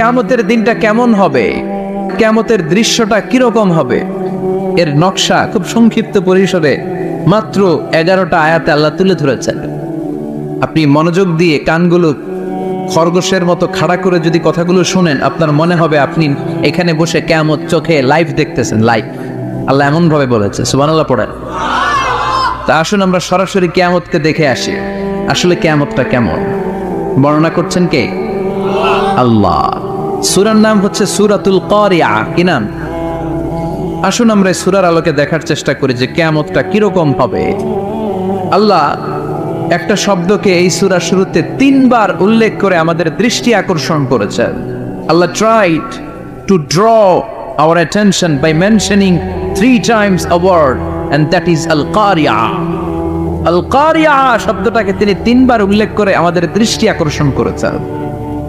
কিয়ামতের দিনটা কেমন হবে, কিয়ামতের দৃশ্যটা কিরকম হবে, এর নকশা খুব সংক্ষিপ্ত পরিসরে মাত্র 11টা আয়াতে আল্লাহ তুলে ধরেছেন। আপনি মনোযোগ দিয়ে কানগুলো খরগোশের মতো খাড়া করে যদি কথাগুলো শুনেন, আপনার মনে হবে আপনি এখানে বসে কিয়ামত চোখে লাইভ দেখতেছেন। লাইভ আল্লাহ এমন ভাবে বলেছে, সুবহানাল্লাহ পড়েন। তা আসুন আমরা সরাসরি কিয়ামতকে দেখে আসি। আসলে কিয়ামতটা কেমন বর্ণনা করছেন কে? আল্লাহ। সূরার নাম হচ্ছে সূরাতুল কারিয়া। কি নাম? আসুন আমরা এই সূরার আলোকে দেখার চেষ্টা করি যে কিয়ামতটা কিরকম হবে। আল্লাহ একটা শব্দকে এই সূরার শুরুতে 3 বার উল্লেখ করে আমাদের দৃষ্টি আকর্ষণ করেছেন। আল্লাহ tried to draw our attention by mentioning 3 times a word, and that is al-qari'a. al-qari'a শব্দটাকে তিনি 3 বার উল্লেখ করে আমাদের দৃষ্টি আকর্ষণ করেছেন।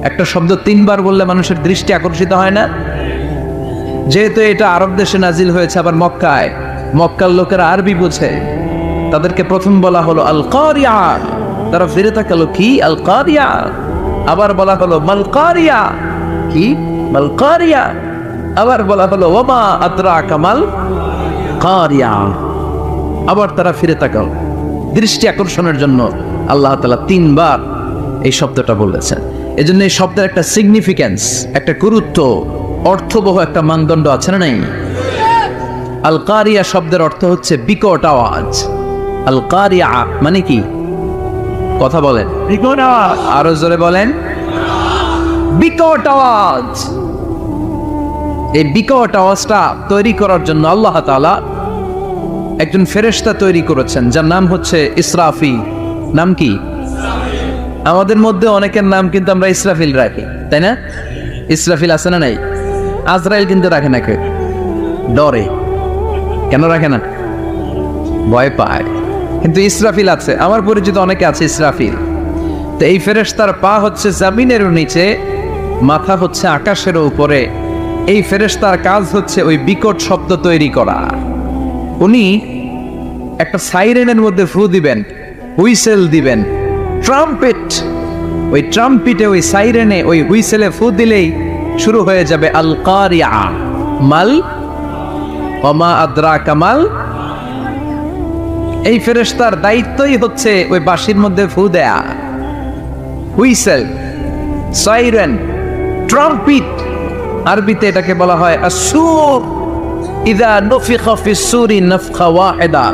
একটা শব্দ 3 বার বললে মানুষের দৃষ্টি আকর্ষিত হয় না? যেহেতু এটা আরব দেশে নাজিল হয়েছে, আবার মক্কায়, মক্কার লোকেরা আরবি বোঝে, তাদেরকে প্রথম বলা হলো আল কারিয়া। তারা ফিরে তাকালো, কি আল কারিয়া? আবার বলা হলো মাল কারিয়া, কি মাল কারিয়া? আবার বলা হলো ওমা আদরাকা মাল কারিয়া। আবার তারা ফিরে তাকালো। দৃষ্টি আকর্ষণের জন্য আল্লাহ তাআলা 3 বার এই শব্দটা বলেছেন। এজন্য এই শব্দের একটা সিগনিফিকেন্স, একটা গুরুত্ব, অর্থবহ একটা মানদণ্ড আছে না নাই? আল কারিয়া শব্দের অর্থ হচ্ছে বিকট আওয়াজ। আল কারিয়া মানে কি? কথা বলেন, আরো জোরে বলেন। বিকট আওয়াজ। এই বিকট আওয়াজটা তৈরি করার জন্য আল্লাহ তাআলা একজন ফেরেশতা তৈরি করেছেন, যার নাম হচ্ছে ইসরাফিল। নাম কি? আমাদের মধ্যে অনেকের নাম কিন্তু আমরা ইসরাফিল রাখি, তাই না? ইসরাফিল আছে না নাই? আজরাইল কিন্তু রাখে না, কেউ ডরে। কেন রাখে না? ভয় পায়। কিন্তু ইসরাফিল আছে, আমার পরিচিত অনেকে আছে ইসরাফিল। তো এই ফেরেশতার পা হচ্ছে জমিনের নিচে, মাথা হচ্ছে আকাশের উপরে। এই ফেরেশতার কাজ হচ্ছে ওই বিকট শব্দ তৈরি করা। উনি একটা সাইরেনের মধ্যে ফু দিবেন, হুইসেল দিবেন, ট্রাম্পেট। ওই ট্রাম্পিটে, ওই সাইরেনে, ওই হুইসেলে ফু দিলেই শুরু হয়ে যাবে আল কারিয়া। মাল ওমা আদরাকা মাল। এই ফেরেশতার দায়িত্বই হচ্ছে ওই বাঁশির মধ্যে ফু দেয়া। হুইসেল, সাইরেন, ট্রাম্পিট, আরবিতে এটাকে বলা হয় আসসুর। ইযা নুফিখা ফিস সূরি নাফখা ওয়াহিদা।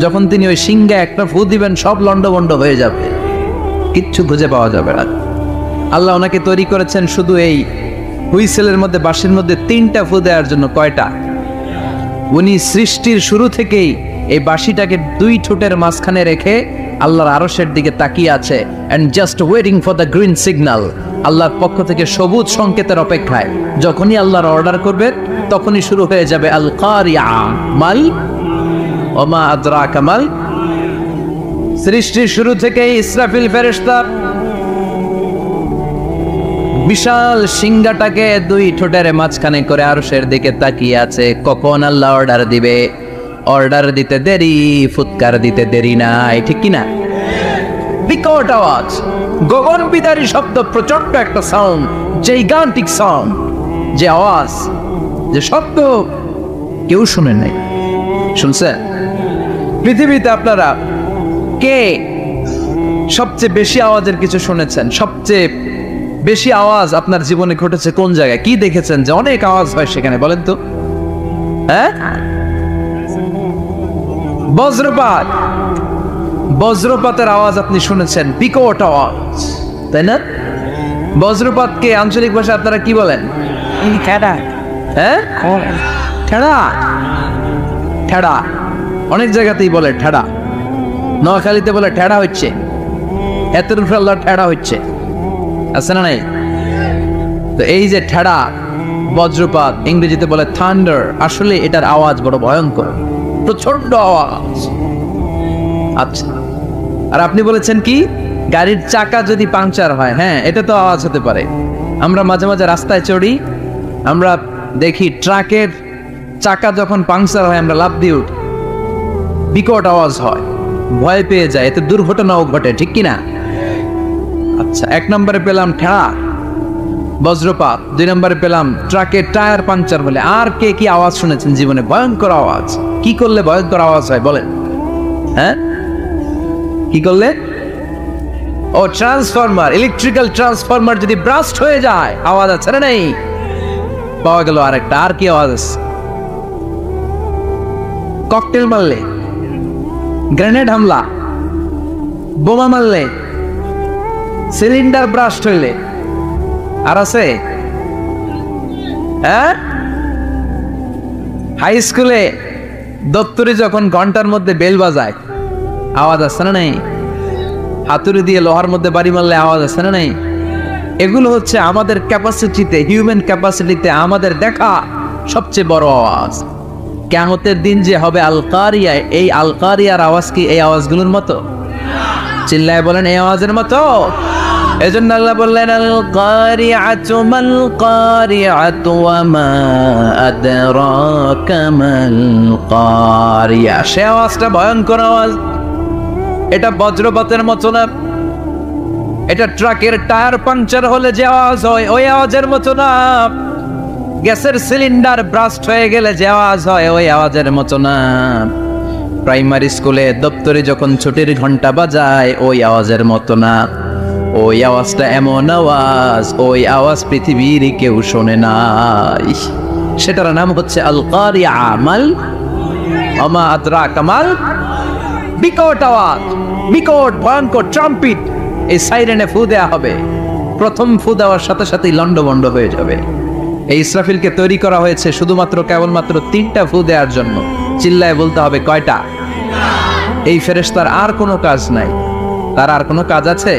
যখন তিনি ওই সিংহে একটা ফু দিবেন, সব লন্ডভন্ড হয়ে যাবে, কিচ্ছু খুঁজে পাওয়া যাবে না। আল্লাহ ওনাকে তৈরি করেছেন শুধু এই হুইসেলের মধ্যে, বাঁশির মধ্যে 3টা ফু দেওয়ার জন্য। কয়টা? উনি সৃষ্টির শুরু থেকেই এই বাঁশিটাকে 2 ঠোঁটের মাঝখানে রেখে আল্লাহর আরশের দিকে তাকিয়ে আছে, and just waiting for the green signal. আল্লাহর পক্ষ থেকে সবুজ সংকেতের অপেক্ষায়। যখনই আল্লাহর অর্ডার করবে, তখনই শুরু হয়ে যাবে আল কারিয়া। মাল ওমা আদরাকা মাল। সৃষ্টির শুরু থেকেই ইসরাফিল ফেরেশতা বিশাল সিংহাটাকে 2 ঠোঁটের মাঝখানে করে আরশের দিকে তাকিয়ে আছে, কখন আল্লাহ অর্ডার দিবে। অর্ডার দিতে দেরি, ফুৎকার দিতে দেরি নাই, ঠিক কিনা? বিকট আওয়াজ, গগন বিদারী শব্দ, প্রচন্ড একটা সাউন্ড, জাইগান্টিক সাউন্ড, যে আওয়াজ, যে শব্দ কেউ শুনে নাই। শুনছেন? পৃথিবীতে আপনারা কে সবচেয়ে বেশি আওয়াজের কিছু শুনেছেন? সবচেয়ে বেশি আওয়াজ আপনার জীবনে ঘটেছে কোন জায়গায়? কি দেখেছেন যে অনেক আওয়াজ হয় সেখানে? বলেন তো। হ্যাঁ, বজ্রপাত। বজ্রপাতের আওয়াজ আপনি শুনেছেন, বিকট আওয়াজ, তাই না? বজ্রপাতকে আঞ্চলিক ভাষায় আপনারা কি বলেন? হ্যাঁ, ঠেড়া। ঠেড়া অনেক জায়গাতেই বলে ঠেড়া। নোয়াখালীতে বলে ঠেড়া হচ্ছে, এতের উপরে আল্লাহ ঠেড়া হচ্ছে, আছে না নাই? তো এই যে ঠেড়া, বজ্রপাত, ইংরেজিতে বলে থান্ডার। আসলে এটার আওয়াজ বড় ভয়ঙ্কর, প্রচন্ড আওয়াজ। আচ্ছা, আর আপনি বলেছেন কি, গাড়ির চাকা যদি পাংচার হয়, হ্যাঁ, এটা তো আওয়াজ হতে পারে। আমরা মাঝে মাঝে রাস্তায় চড়ি, আমরা দেখি ট্রাকের চাকা যখন পাংচার হয়, আমরা লাফ দিয়ে উঠি, বিকট আওয়াজ হয়, ভয় পেয়ে যায়, এতে দুর্ঘটনাও ঘটে, ঠিক কিনা? আচ্ছা, 1 নম্বরে পেলাম ঠেড়া। বজ্রপাত। 2 নম্বরে পেলাম ট্রাকের টায়ার পাংচার হলে। আর কে কি আওয়াজ শুনেছেন জীবনে? ভয়ঙ্কর আওয়াজ। কি করলে ভয়ঙ্কর আওয়াজ হয় বলেন? হ্যাঁ, কি করলে? ও ট্রান্সফরমার, ইলেকট্রিক্যাল ট্রান্সফরমার যদি ব্রাস্ট হয়ে যায় আওয়াজ আছে না নেই? পাওয়া গেল আরেকটা। আর কি আওয়াজ আছে? ককটেল মারলে, গ্রেনেড হামলা, বোমা মারলে, সিলিন্ডার ব্রাস্ট হইলে। আর আছে? হ্যাঁ, হাই স্কুলে দপ্তরে যখন ঘন্টার মধ্যে বেল বাজায় আওয়াজ আছে না নাই? হাতুড়ি দিয়ে লোহার মধ্যে বাড়ি মারলে আওয়াজ আছে না নাই? এগুলো হচ্ছে আমাদের ক্যাপাসিটিতে, হিউম্যান ক্যাপাসিটিতে আমাদের দেখা সবচেয়ে বড় আওয়াজ। কিয়ামতের দিন যে হবে আল কারিয়া, এই আল কারিয়ার আওয়াজ কি এই আওয়াজগুলোর মতো? চিল্লায় বলেন এই আওয়াজের মতো? এজন্য আল্লাহ বললেন আল কারিআতু মাল কারিআতু ওয়া মা আদরাকা মাল কারিয়া। সে আওয়াজটা ভয়ঙ্কর আওয়াজ। এটা বজ্রপাতের মতো না, এটা ট্রাকের টায়ার পাংচার হলে যে আওয়াজ হয় ওই আওয়াজের মতো না, গ্যাসের সিলিন্ডার ব্রাস্ট হয়ে গেলে যে আওয়াজ হয় ওই আওয়াজের মতো না, প্রাইমারি স্কুলে দপ্তরে যখন ছুটির ঘন্টা বাজায় ওই আওয়াজের মতো না। ওই আওয়াজটা এমন আওয়াজ, ওই আওয়াজ পৃথিবীর কেউ শোনে নাই। সেটার নাম হচ্ছে আল কারিয়া মাল ওয়া মা আদরাকা মাল। বিকট আওয়াজ, বিকট ভয়ঙ্কর ট্রাম্পিট। এই সাইরেনে ফু দেয়া হবে। প্রথম ফু দেওয়ার সাথে সাথেই লন্ডভন্ড হয়ে যাবে। এই ইসরাফিলকে তৈরি করা হয়েছে শুধুমাত্র কেবলমাত্র 3টা ফু দেওয়ার জন্য। চিল্লায় বলতে হবে কয়টা? এই ফেরেশতার আর কোনো কাজ নাই। তার আর কোনো কাজ আছে?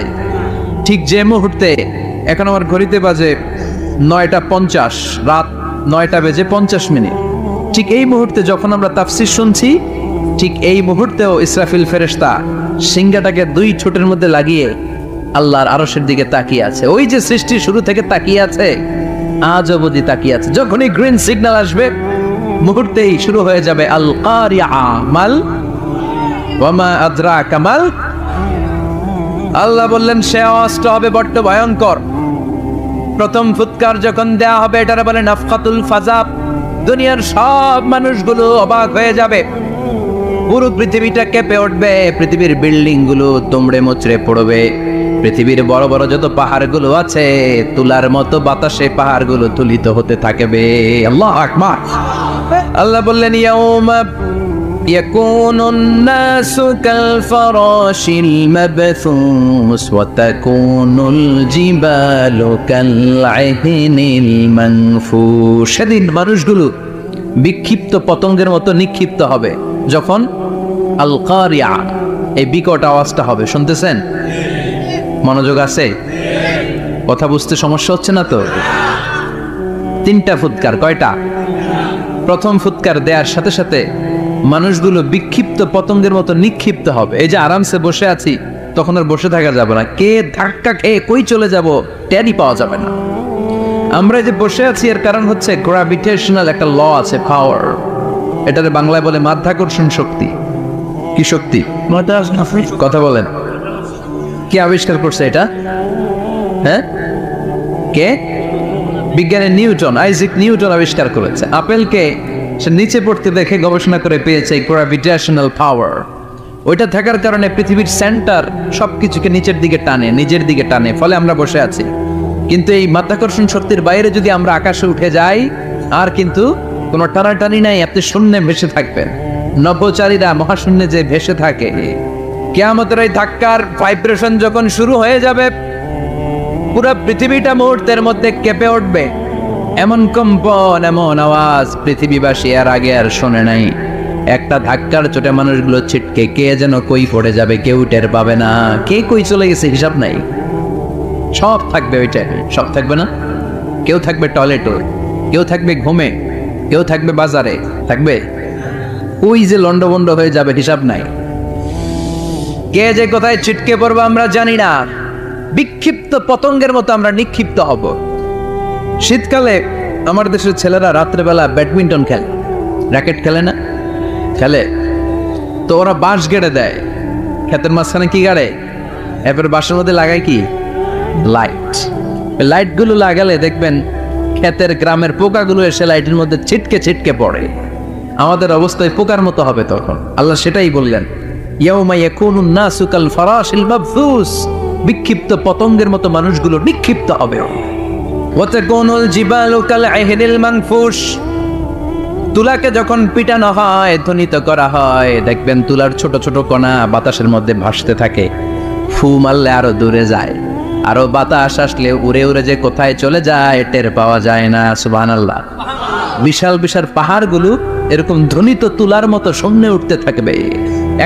ঠিক যে মুহূর্তে, এখন আমার ঘড়িতে বাজে 9:50, রাত 9:50, ঠিক এই মুহূর্তে যখন আমরা তাফসীর শুনছি, ঠিক এই মুহূর্তেও ইসরাফিল ফেরেশতা সিংহাটাকে 2 ঠোঁটের মধ্যে লাগিয়ে আল্লাহর আরশের দিকে তাকিয়ে আছে। ওই যে সৃষ্টির শুরু থেকে তাকিয়ে আছে, আজ অবধি তাকিয়ে আছে। যখনই গ্রিন সিগন্যাল আসবে মুহূর্তেই শুরু হয়ে যাবে আল কারিয়া মাল ওয়া মা আদরাকা মাল। আল্লাহ বললেন সে আওয়াজটা হবে বড্ড ভয়ঙ্কর। প্রথম ফুৎকার যখন দেয়া হবে এটারে বলে নাফখাতুল ফাজা। দুনিয়ার সব মানুষগুলো অবাক হয়ে যাবে, পুরো পৃথিবীটা কেঁপে উঠবে, পৃথিবীর বিল্ডিং গুলো দুমড়ে মুচড়ে পড়বে, পৃথিবীর বড় বড় যত পাহাড়গুলো আছে তুলার মতো বাতাসে পাহাড়গুলো তুলিত হতে থাকবে। আল্লাহু আকবার। আল্লাহ বললেন ইয়াউমা ইয়াকুনুন নাসু কাল ফারাশিল মাবথুস ওয়া তাকুনুল জিবালু কাল আহনিল মানফুশ। সেদিন মানুষগুলো বিক্ষিপ্ত পতঙ্গের মতো নিক্ষিপ্ত হবে যখন আল কারিয়া, এই বিকট আওয়াজটা হবে। শুনতেছেন? মনোযোগ আছে? কথা বুঝতে সমস্যা হচ্ছে না তো? 3টা ফুৎকার। কয়টা? প্রথম ফুৎকার দেওয়ার সাথে সাথে মানুষগুলো বিক্ষিপ্ত পতঙ্গের মতো নিক্ষিপ্ত হবে। এই যে আরামসে বসে আছি, তখন আর বসে থাকা যাবে না। কে ধাক্কা খেয়ে কই চলে যাব টেরই পাওয়া যাবে না। আমরা যে বসে আছি এর কারণ হচ্ছে গ্র্যাভিটেশনাল একটা ল আছে, পাওয়ার। এটারে বাংলায় বলে মাধ্যাকর্ষণ শক্তি। কি শক্তি? কথা বলেন। কে আবিষ্কার করছে এটা? হ্যাঁ, কে? বিজ্ঞানী নিউটন, আইজাক নিউটন আবিষ্কার করেছে। আপেলকে সে নিচে পড়তে দেখে গবেষণা করে পেয়েছে গ্র্যাভিটেশনাল পাওয়ার। ওইটা থাকার কারণে পৃথিবীর সেন্টার সবকিছুকে নিচের দিকে টানে, নিজের দিকে টানে, ফলে আমরা বসে আছি। কিন্তু এই মাধ্যাকর্ষণ শক্তির বাইরে যদি আমরা আকাশে উঠে যাই, আর কিন্তু কোনো টানাটানি নাই, আপনি শূন্যে ভেসে থাকবেন। নভোচারীরা মহাশূন্যে যে ভেসে থাকে, কিয়ামতের এই ধাক্কার ভাইব্রেশন যখন শুরু হয়ে যাবে, পুরো পৃথিবীটা মুহূর্তের মধ্যে কেঁপে উঠবে। এমন কম্পন, এমন আওয়াজ পৃথিবীবাসী এর আগে আর শোনে নাই। একটা ধাক্কার চোটে মানুষগুলো ছিটকে কে যেন কই পড়ে যাবে, কেউ টের পাবে না। কে কই চলে গেছে হিসাব নাই। সব থাকবে ওইটা, সব থাকবে না। কেউ থাকবে টয়লেটে, কেউ থাকবে ঘুমে, কেউ থাকবে বাজারে, থাকবে। ওই যে লন্ডভন্ড হয়ে যাবে, হিসাব নাই। কে যে কোথায় ছিটকে পড়বো আমরা জানি না। বিক্ষিপ্ত পতঙ্গের মতো আমরা নিক্ষিপ্ত হব। শীতকালে আমার দেশের ছেলেরা রাত্রেবেলা ব্যাডমিন্টন খেলে, র্যাকেট খেলে না? খেলে তো ওরা বাঁশ গেড়ে দেয় ক্ষেতের মাঝখানে। কি গাড়ে? এরপরে বাঁশের মধ্যে লাগায় কি? লাইট। লাইটগুলো লাগালে দেখবেন ক্ষেতের গ্রামের পোকাগুলো এসে লাইটের মধ্যে ছিটকে ছিটকে পড়ে। আমাদের অবস্থায় পোকার মতো হবে তখন। আল্লাহ সেটাই বললেন, ইয়াউমা ইয়াকুনুন নাসু কাল ফারাশিল মাবথুস, বিক্ষিপ্ত পতঙ্গের মতো মানুষগুলো নিক্ষিপ্ত হবে। ওয়া তাকুনুল জিবালু কাল আহিনিল মানফুশ, তুলাকে যখন পিটানো হয়, ধ্বনিত করা হয়, দেখবেন তুলার ছোট ছোট কণা বাতাসের মধ্যে ভাসতে থাকে। ফু মারলে আরো দূরে যায়, আরো বাতাস আসলে উড়ে উড়ে যে কোথায় চলে যায় টের পাওয়া যায় না। সুবহানাল্লাহ। বিশাল বিশাল পাহাড়গুলো এরকম ধ্বনিত তুলার মতো শূন্যে উঠতে থাকবে,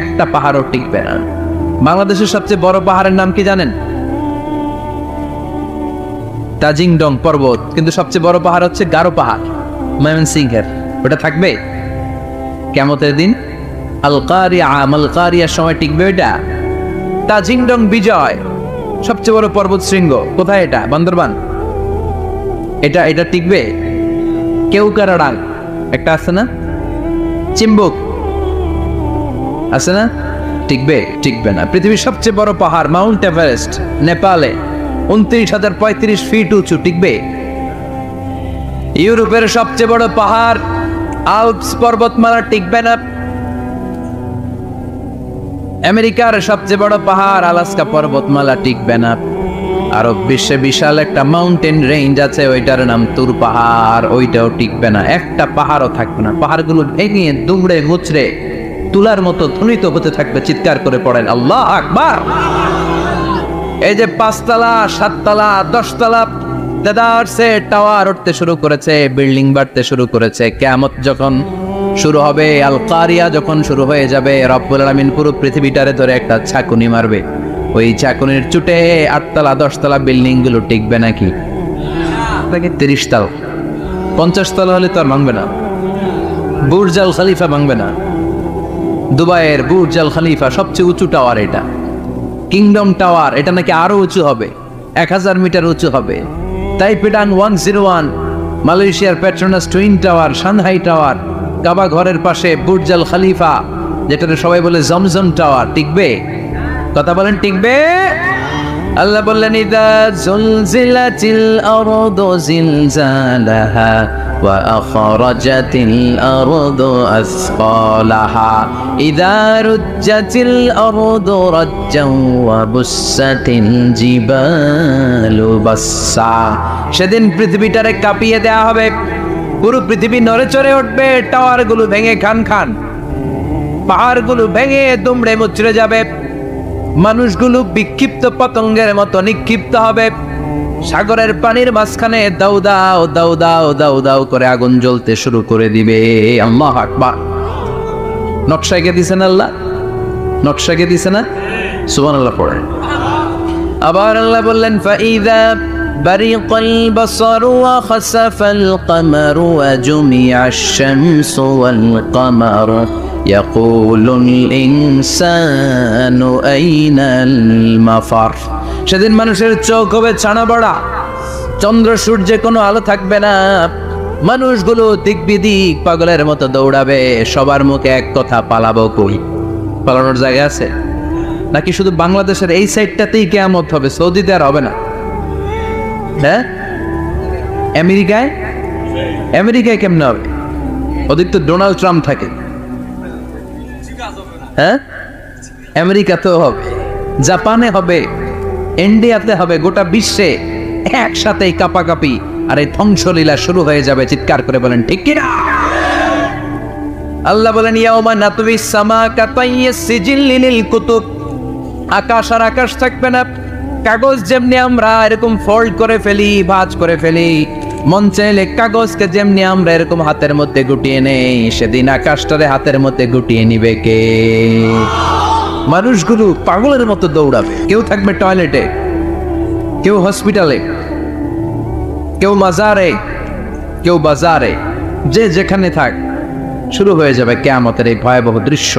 একটা পাহাড়ও টিকবে না। বাংলাদেশের সবচেয়ে বড় পাহাড়ের নাম কি জানেন? তাজিংডং পর্বত, কিন্তু সবচেয়ে বড় পাহাড় হচ্ছে গারো পাহাড়, ময়মনসিংহের। ওটা থাকবে কিয়ামতের দিন? আল কারিয়া, মাল কারিয়ার সময় টিকবে ওইটা? তাজিংডং বিজয় সবচেয়ে বড় পর্বত শৃঙ্গ, কোথায় এটা? বান্দরবান। এটা টিকবে? কেউকারাডাং একটা আছে না, চিম্বুক আছে না, টিকবে না। পৃথিবীর সবচেয়ে বড় পাহাড় মাউন্ট এভারেস্ট নেপালে 29,035 ফিট উঁচু, টিকবে? ইউরোপের সবচেয়ে বড় পাহাড় আল্পস পর্বতমালা, টিকবে না। আমেরিকার সবচেয়ে বড় পাহাড় আলাস্কা পর্বতমালা, টিকবে না। আরব বিশ্বে বিশাল একটা মাউন্টেন রেঞ্জ আছে, ওইটার নাম তুর পাহাড়, ওইটাও টিকবে না। একটা পাহাড়ও থাকবে না। পাহাড়গুলো ভেঙে দুমড়ে মুচড়ে তুলার মতো ধ্বনিত হতে থাকবে। চিৎকার করে পড়েন আল্লাহ আকবার। এই যে 5 তলা 7 তলা 10 তলা দেদারসে টাওয়ার উঠতে শুরু করেছে, বিল্ডিং বাড়তে শুরু করেছে। কিয়ামত যখন শুরু হবে, আল কারিয়া যখন শুরু হয়ে যাবে, রব্বুল আলামিন পুরো পৃথিবীটারে ধরে একটা ছাকুনি মারবে। ওই ছাকুনির চুটে 8 তলা 10 তলা বিল্ডিং গুলো টিকবে নাকি? 30 তলা 50 তলা হলে তো আর ভাঙবে না। বুর্জ আল খলিফা ভাঙবে না। দুবাইয়ের বুর্জ আল খলিফা সবচেয়ে উঁচু টাওয়ার, এটা কিংডম টাওয়ার, এটা নাকি আরো উঁচু হবে, 1000 মিটার উঁচু হবে। তাইপেডাং 101, মালয়েশিয়ার Petronas twin tower, Shanghai tower, Kaaba ঘরের পাশে বুর্জ আল খলিফা, যেটা সবাই বলে জমজম টাওয়ার, টিকবে? কথা বলেন, টিকবে? আল্লাহ বললেন, ইদা জুলজিলাতিল আরদু জিলজালাহা ওয়া আখরাজাতিল আরদু আসকালাহা ইদা রুজ্জাতিল আরদু রাজ্জান ওয়া বুসাতিল জিবালু বাসসা। সেদিন পৃথিবীটারে কাঁপিয়ে দেয়া হবে, পুরো পৃথিবী নড়ে চড়ে উঠবে, টাওয়ারগুলো ভেঙে খান খান, পাহাড়গুলো ভেঙে দুমড়ে মুচড়ে যাবে, মানুষগুলো বিক্ষিপ্ত পতঙ্গের মতো নিক্ষিপ্ত হবে। সাগরের পানির মাঝখানে দাউ দাউ দাউ দাউ দাউ দাউ করে আগুন জ্বলতে শুরু করে দিবে। আল্লাহু আকবার। নকশা এঁকে দিছেন আল্লাহ, নকশা এঁকে দিছে না? সুবহানাল্লাহ পড়েন। আবার আল্লাহ বললেন, ফাইদা বারিকাল বাসারু ওয়া খাসাফাল কামারু ওয়া জুমিআশ শামসু ওয়াল কামারু ইয়াকুলুল ইনসানু আইনাল মাফার। সেদিন মানুষের চোখ হবে ছানা বড়া, চন্দ্র সূর্যে কোনো আলো থাকবে না, মানুষগুলো দিক বিদিক পাগলের মতো দৌড়াবে। সবার মুখে এক কথা, পালাবো কই? পালানোর জায়গা আছে নাকি? শুধু বাংলাদেশের এই সাইডটাতেই কিয়ামত হবে, সৌদিতে আর হবে না। হ্যাঁ, আমেরিকায় কেমনে হবে? ওদিক তো ডোনাল্ড ট্রাম্প থাকে। হ্যাঁ, আমেরিকাতেও হবে, জাপানে হবে, ইন্ডিয়াতে হবে, গোটা বিশ্বে একসাথেই কাপাকাপি আর এই ধ্বংসলীলা শুরু হয়ে যাবে। চিৎকার করে বলেন ঠিক কিনা? আল্লাহ বলেন, ইয়াউমা নাতবিস সামা কাতাইয়িস সিজিল লিল কুতুব। আকাশ আর আকাশ থাকবে না। কাগজ যেমনি আমরা এরকম ফোল্ড করে ফেলি, ভাঁজ করে ফেলি, মন চাইলে কাগজকে যেমনি আমরা এরকম হাতের মধ্যে গুটিয়ে নেই, সেদিন আকাশটারে হাতের মধ্যে গুটিয়ে নিবে কে? মানুষগুলো পাগলের মতো দৌড়াবে। কেউ থাকবে টয়লেটে, কেউ হসপিটালে, কেউ মাজারে, কেউ বাজারে, যে যেখানে থাক, শুরু হয়ে যাবে কিয়ামতের এই ভয়াবহ দৃশ্য।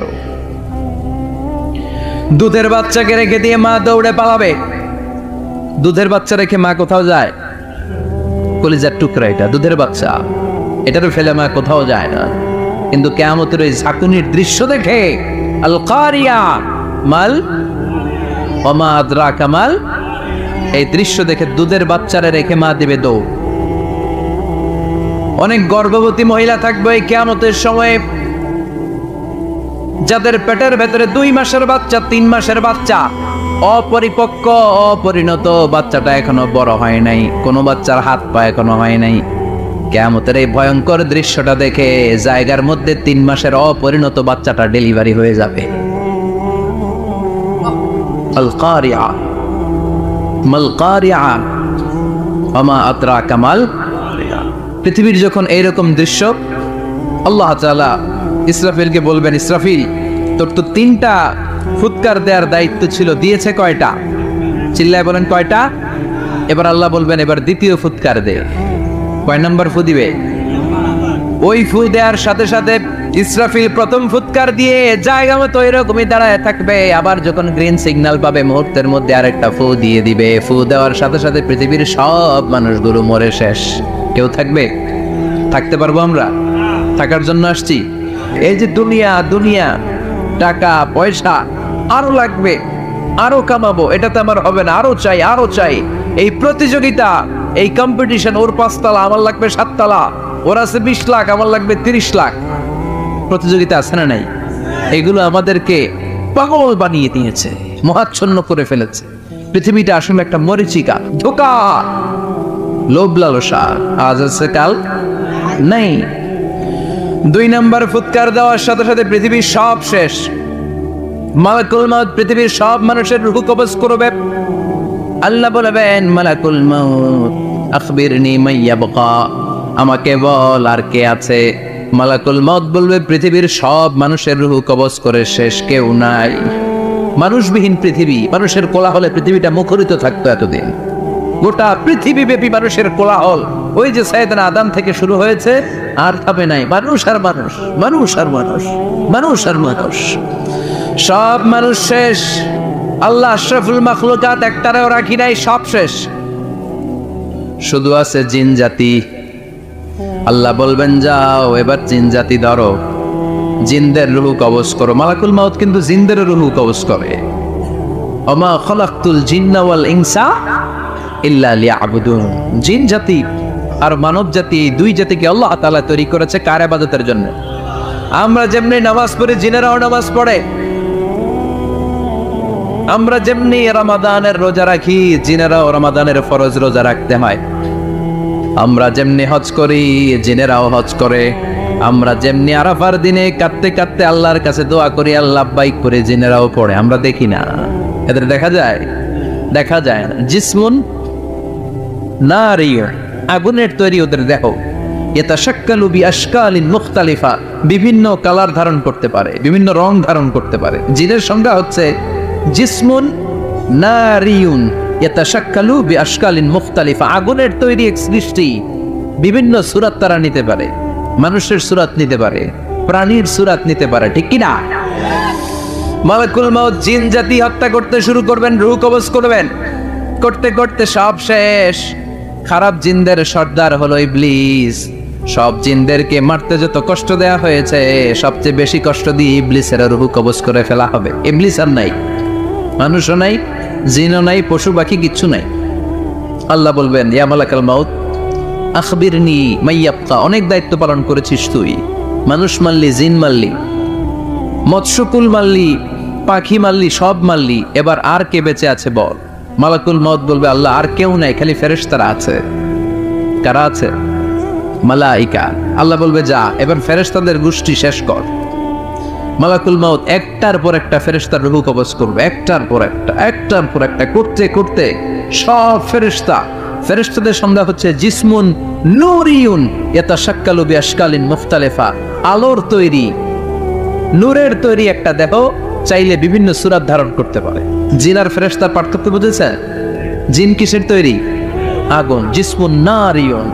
দুধের বাচ্চাকে রেখে দিয়ে মা দৌড়ে পালাবে। দুধের বাচ্চা রেখে মা কোথাও যায়? কলিজার টুকরা এটা, দুধের বাচ্চা, এটারও ফেলে মা কোথাও যায় না। কিন্তু কিয়ামতের ওই ঝাঁকুনির দৃশ্য দেখে, আল কারিয়া মাল ওয়া মা আদরাকা মাল এই দৃশ্য দেখে দুধের বাচ্চারা রেখে মা দিবে দৌড়। অনেক গর্ভবতী মহিলা থাকবে এই কিয়ামতের সময়ে, যাদের পেটের ভেতরে 2 মাসের বাচ্চা, 3 মাসের বাচ্চা, অপরিপক্ক অপরিণত, বাচ্চাটা এখনো বড় হয় নাই, কোনো বাচ্চার হাত পা এখনো হয় নাই। কিয়ামতের এই ভয়ঙ্কর দৃশ্যটা দেখে জায়গার মধ্যে 3 মাসের অপরিণত বাচ্চাটা ডেলিভারি হয়ে যাবে। আল কারিয়া মাল কারিয়া ওমা আদরাকা মাল। পৃথিবীর যখন এইরকম দৃশ্য, আল্লাহ তাআলা ইসরাফিলকে বলবেন, ইসরাফিল তোর তো 3টা ফুৎকার দেওয়ার দায়িত্ব ছিল, দিয়েছে কয়টা? চিল্লায় বলেন কয়টা? এবার আল্লাহ বলবেন এবার দ্বিতীয় ফুৎকার দে। কয় নাম্বার ফু দিবে? ওই ফু দেওয়ার সাথে সাথে ইসরাফিল প্রথম ফুৎকার দিয়ে জায়গা মতো এরকমই দাঁড়ায় থাকবে, আবার যখন গ্রিন সিগন্যাল পাবে মুহূর্তের মধ্যে আরেকটা ফু দিয়ে দিবে। ফু দেওয়ার সাথে সাথে পৃথিবীর সব মানুষগুলো মরে শেষ। কেউ থাকবে? থাকতে পারবো আমরা? থাকার জন্য আসছি। এই যে দুনিয়া, দুনিয়া টাকা পয়সা আরো লাগবে, আরো কামাবো, এটাতে আমার হবে না, আরো চাই, আরো চাই। এই প্রতিযোগিতা, এই কম্পিটিশন, ওর 5 তলা আমার লাগবে 7 তলা, ওর আছে 20 লাখ আমার লাগবে 30 লাখ। প্রতিযোগিতা আছে না নাই? এগুলো আমাদেরকে পাগল বানিয়ে দিয়েছে, মহাচ্ছন্ন করে ফেলেছে। পৃথিবীটা আসলে একটা মরিচিকা, ধোঁকা, লোভ লালসা, আজ আছে কাল নাই। 2 নাম্বার ফুৎকার দেওয়ার সাথে সাথে পৃথিবীর সব শেষ। মালাকুল মাউত পৃথিবীর সব মানুষের রূহ কবজ করবে। আল্লাহ বলবেন, মালাকুল মাউত আখবিরনি মাইয়াবকা, আমাকে বল আর কে আছে। মালাকুল মাউত বলবে পৃথিবীর সব মানুষের রূহ কবজ করে শেষ, কেউ নাই। মানুষবিহীন পৃথিবী, মানুষের কোলাহলে পৃথিবীটা মুখরিত থাকতো এতদিন। গোটা পৃথিবী ব্যাপী মানুষের কোলাহল, ওই যে সাইয়েদনা আদম থেকে শুরু হয়েছে, আর থামে নাই। মানুষ আর মানুষ, মানুষ আর মানুষ, মানুষ আর মানুষ, সব মানুষ শেষ। আল্লাহ আশরাফুল মাখলুকাত একটারেও রাখি নাই, সব শেষ। শুধু আছে জিন জাতি। আল্লাহ বলবেন যাও এবার জিন জাতি ধরো, জিনদের রূহ কবজ করো। মালাকুল মাউত কিন্তু জিনদের রূহ কবজ করে। ওমা খলাকতুল জিন্না ওয়াল ইনসা ইল্লা লিয়াবুদুন। জিন জাতি আর মানব জাতি, এই 2 জাতিকে আল্লাহ তাআলা তৈরি করেছে কার ইবাদতের জন্য। আমরা যেমনি নামাজ পড়ি, জিনেরাও নামাজ পড়ে। আমরা যেমনি রমাদানের রোজা রাখি, জিনেরাও রমাদানের ফরজ রোজা রাখতে হয়। আমরা যেমনি হজ করি, জিনেরাও হজ করে। আমরা যেমনি আরাফার দিনে কাঁদতে কাঁদতে আল্লাহর কাছে দোয়া করি, আল্লাহ বাইক করে, জিনেরাও পড়ে। আমরা দেখি না, এদের দেখা যায়? দেখা যায় না। জিসমুন নারিয়্যুন, আগুনের তৈরি ওদের দেহ। ইয়াতাশাক্কালু বিআশকালিন মুখতালিফা, বিভিন্ন কালার ধারণ করতে পারে, বিভিন্ন রং ধারণ করতে পারে। জিনের সংজ্ঞা হচ্ছে জিসমুন নারিয়্যুন ইয়াতাশাক্কালু বিআশকালিন মুখতালিফা, আগুনের তৈরি এক সৃষ্টি। বিভিন্ন সূরত তারা নিতে পারে, মানুষের সূরত নিতে পারে, প্রাণীর সূরত নিতে পারে, ঠিক কি না? মালাকুল মাউত জিন জাতি হত্যা করতে শুরু করবেন, রূহ কবজ করবেন। করতে করতে সব শেষ। খারাপ জিনদের সর্দার হলো ইবলিস। সব জিনদেরকে মারতে যত কষ্ট দেয়া হয়েছে, সবচেয়ে বেশি কষ্ট দিয়ে ইবলিসের রূহ কবজ করে ফেলা হবে। ইবলিস আর নাই, মানুষও নাই, জিনও নাই, পশু পাখি কিচ্ছু নাই। আল্লাহ বলবেন, ইয়া মালাকুল মাউত আখবিরনি মাইয়াবকা, অনেক দায়িত্ব পালন করেছিস তুই। মানুষ মারলি, জিন মারলি, মৎস্যকুল মারলি, পাখি মারলি, সব মারলি, এবার আর কে বেঁচে আছে বল। মালাকুল মাউত বলবে, আল্লাহ আর কেউ নাই, খালি ফেরেশতারা আছে। কারা আছে? মালাইকা। আল্লাহ বলবে, যা এবার ফেরেশতাদের গোষ্ঠী শেষ কর। মালাকুল মাউত একটার পর একটা ফেরেশতার রূহ কবজ করবে, একটার পর একটা, একটার পর একটা, করতে করতে সব ফেরেশতা। ফেরেশতাদের সংজ্ঞা হচ্ছে জিসমুন নূরিয়ুন ইয়াতাশাক্কালু বিআশকালিন মুখতালিফা, আলোর তৈরি, নূরের তৈরি একটা দেহ, চাইলে বিভিন্ন সূরত ধারণ করতে পারে। জিন আর ফেরেশতার পার্থক্য বুঝেছেন? জিন কিসের তৈরি? আগুন, জিসমুন নারিয়ুন।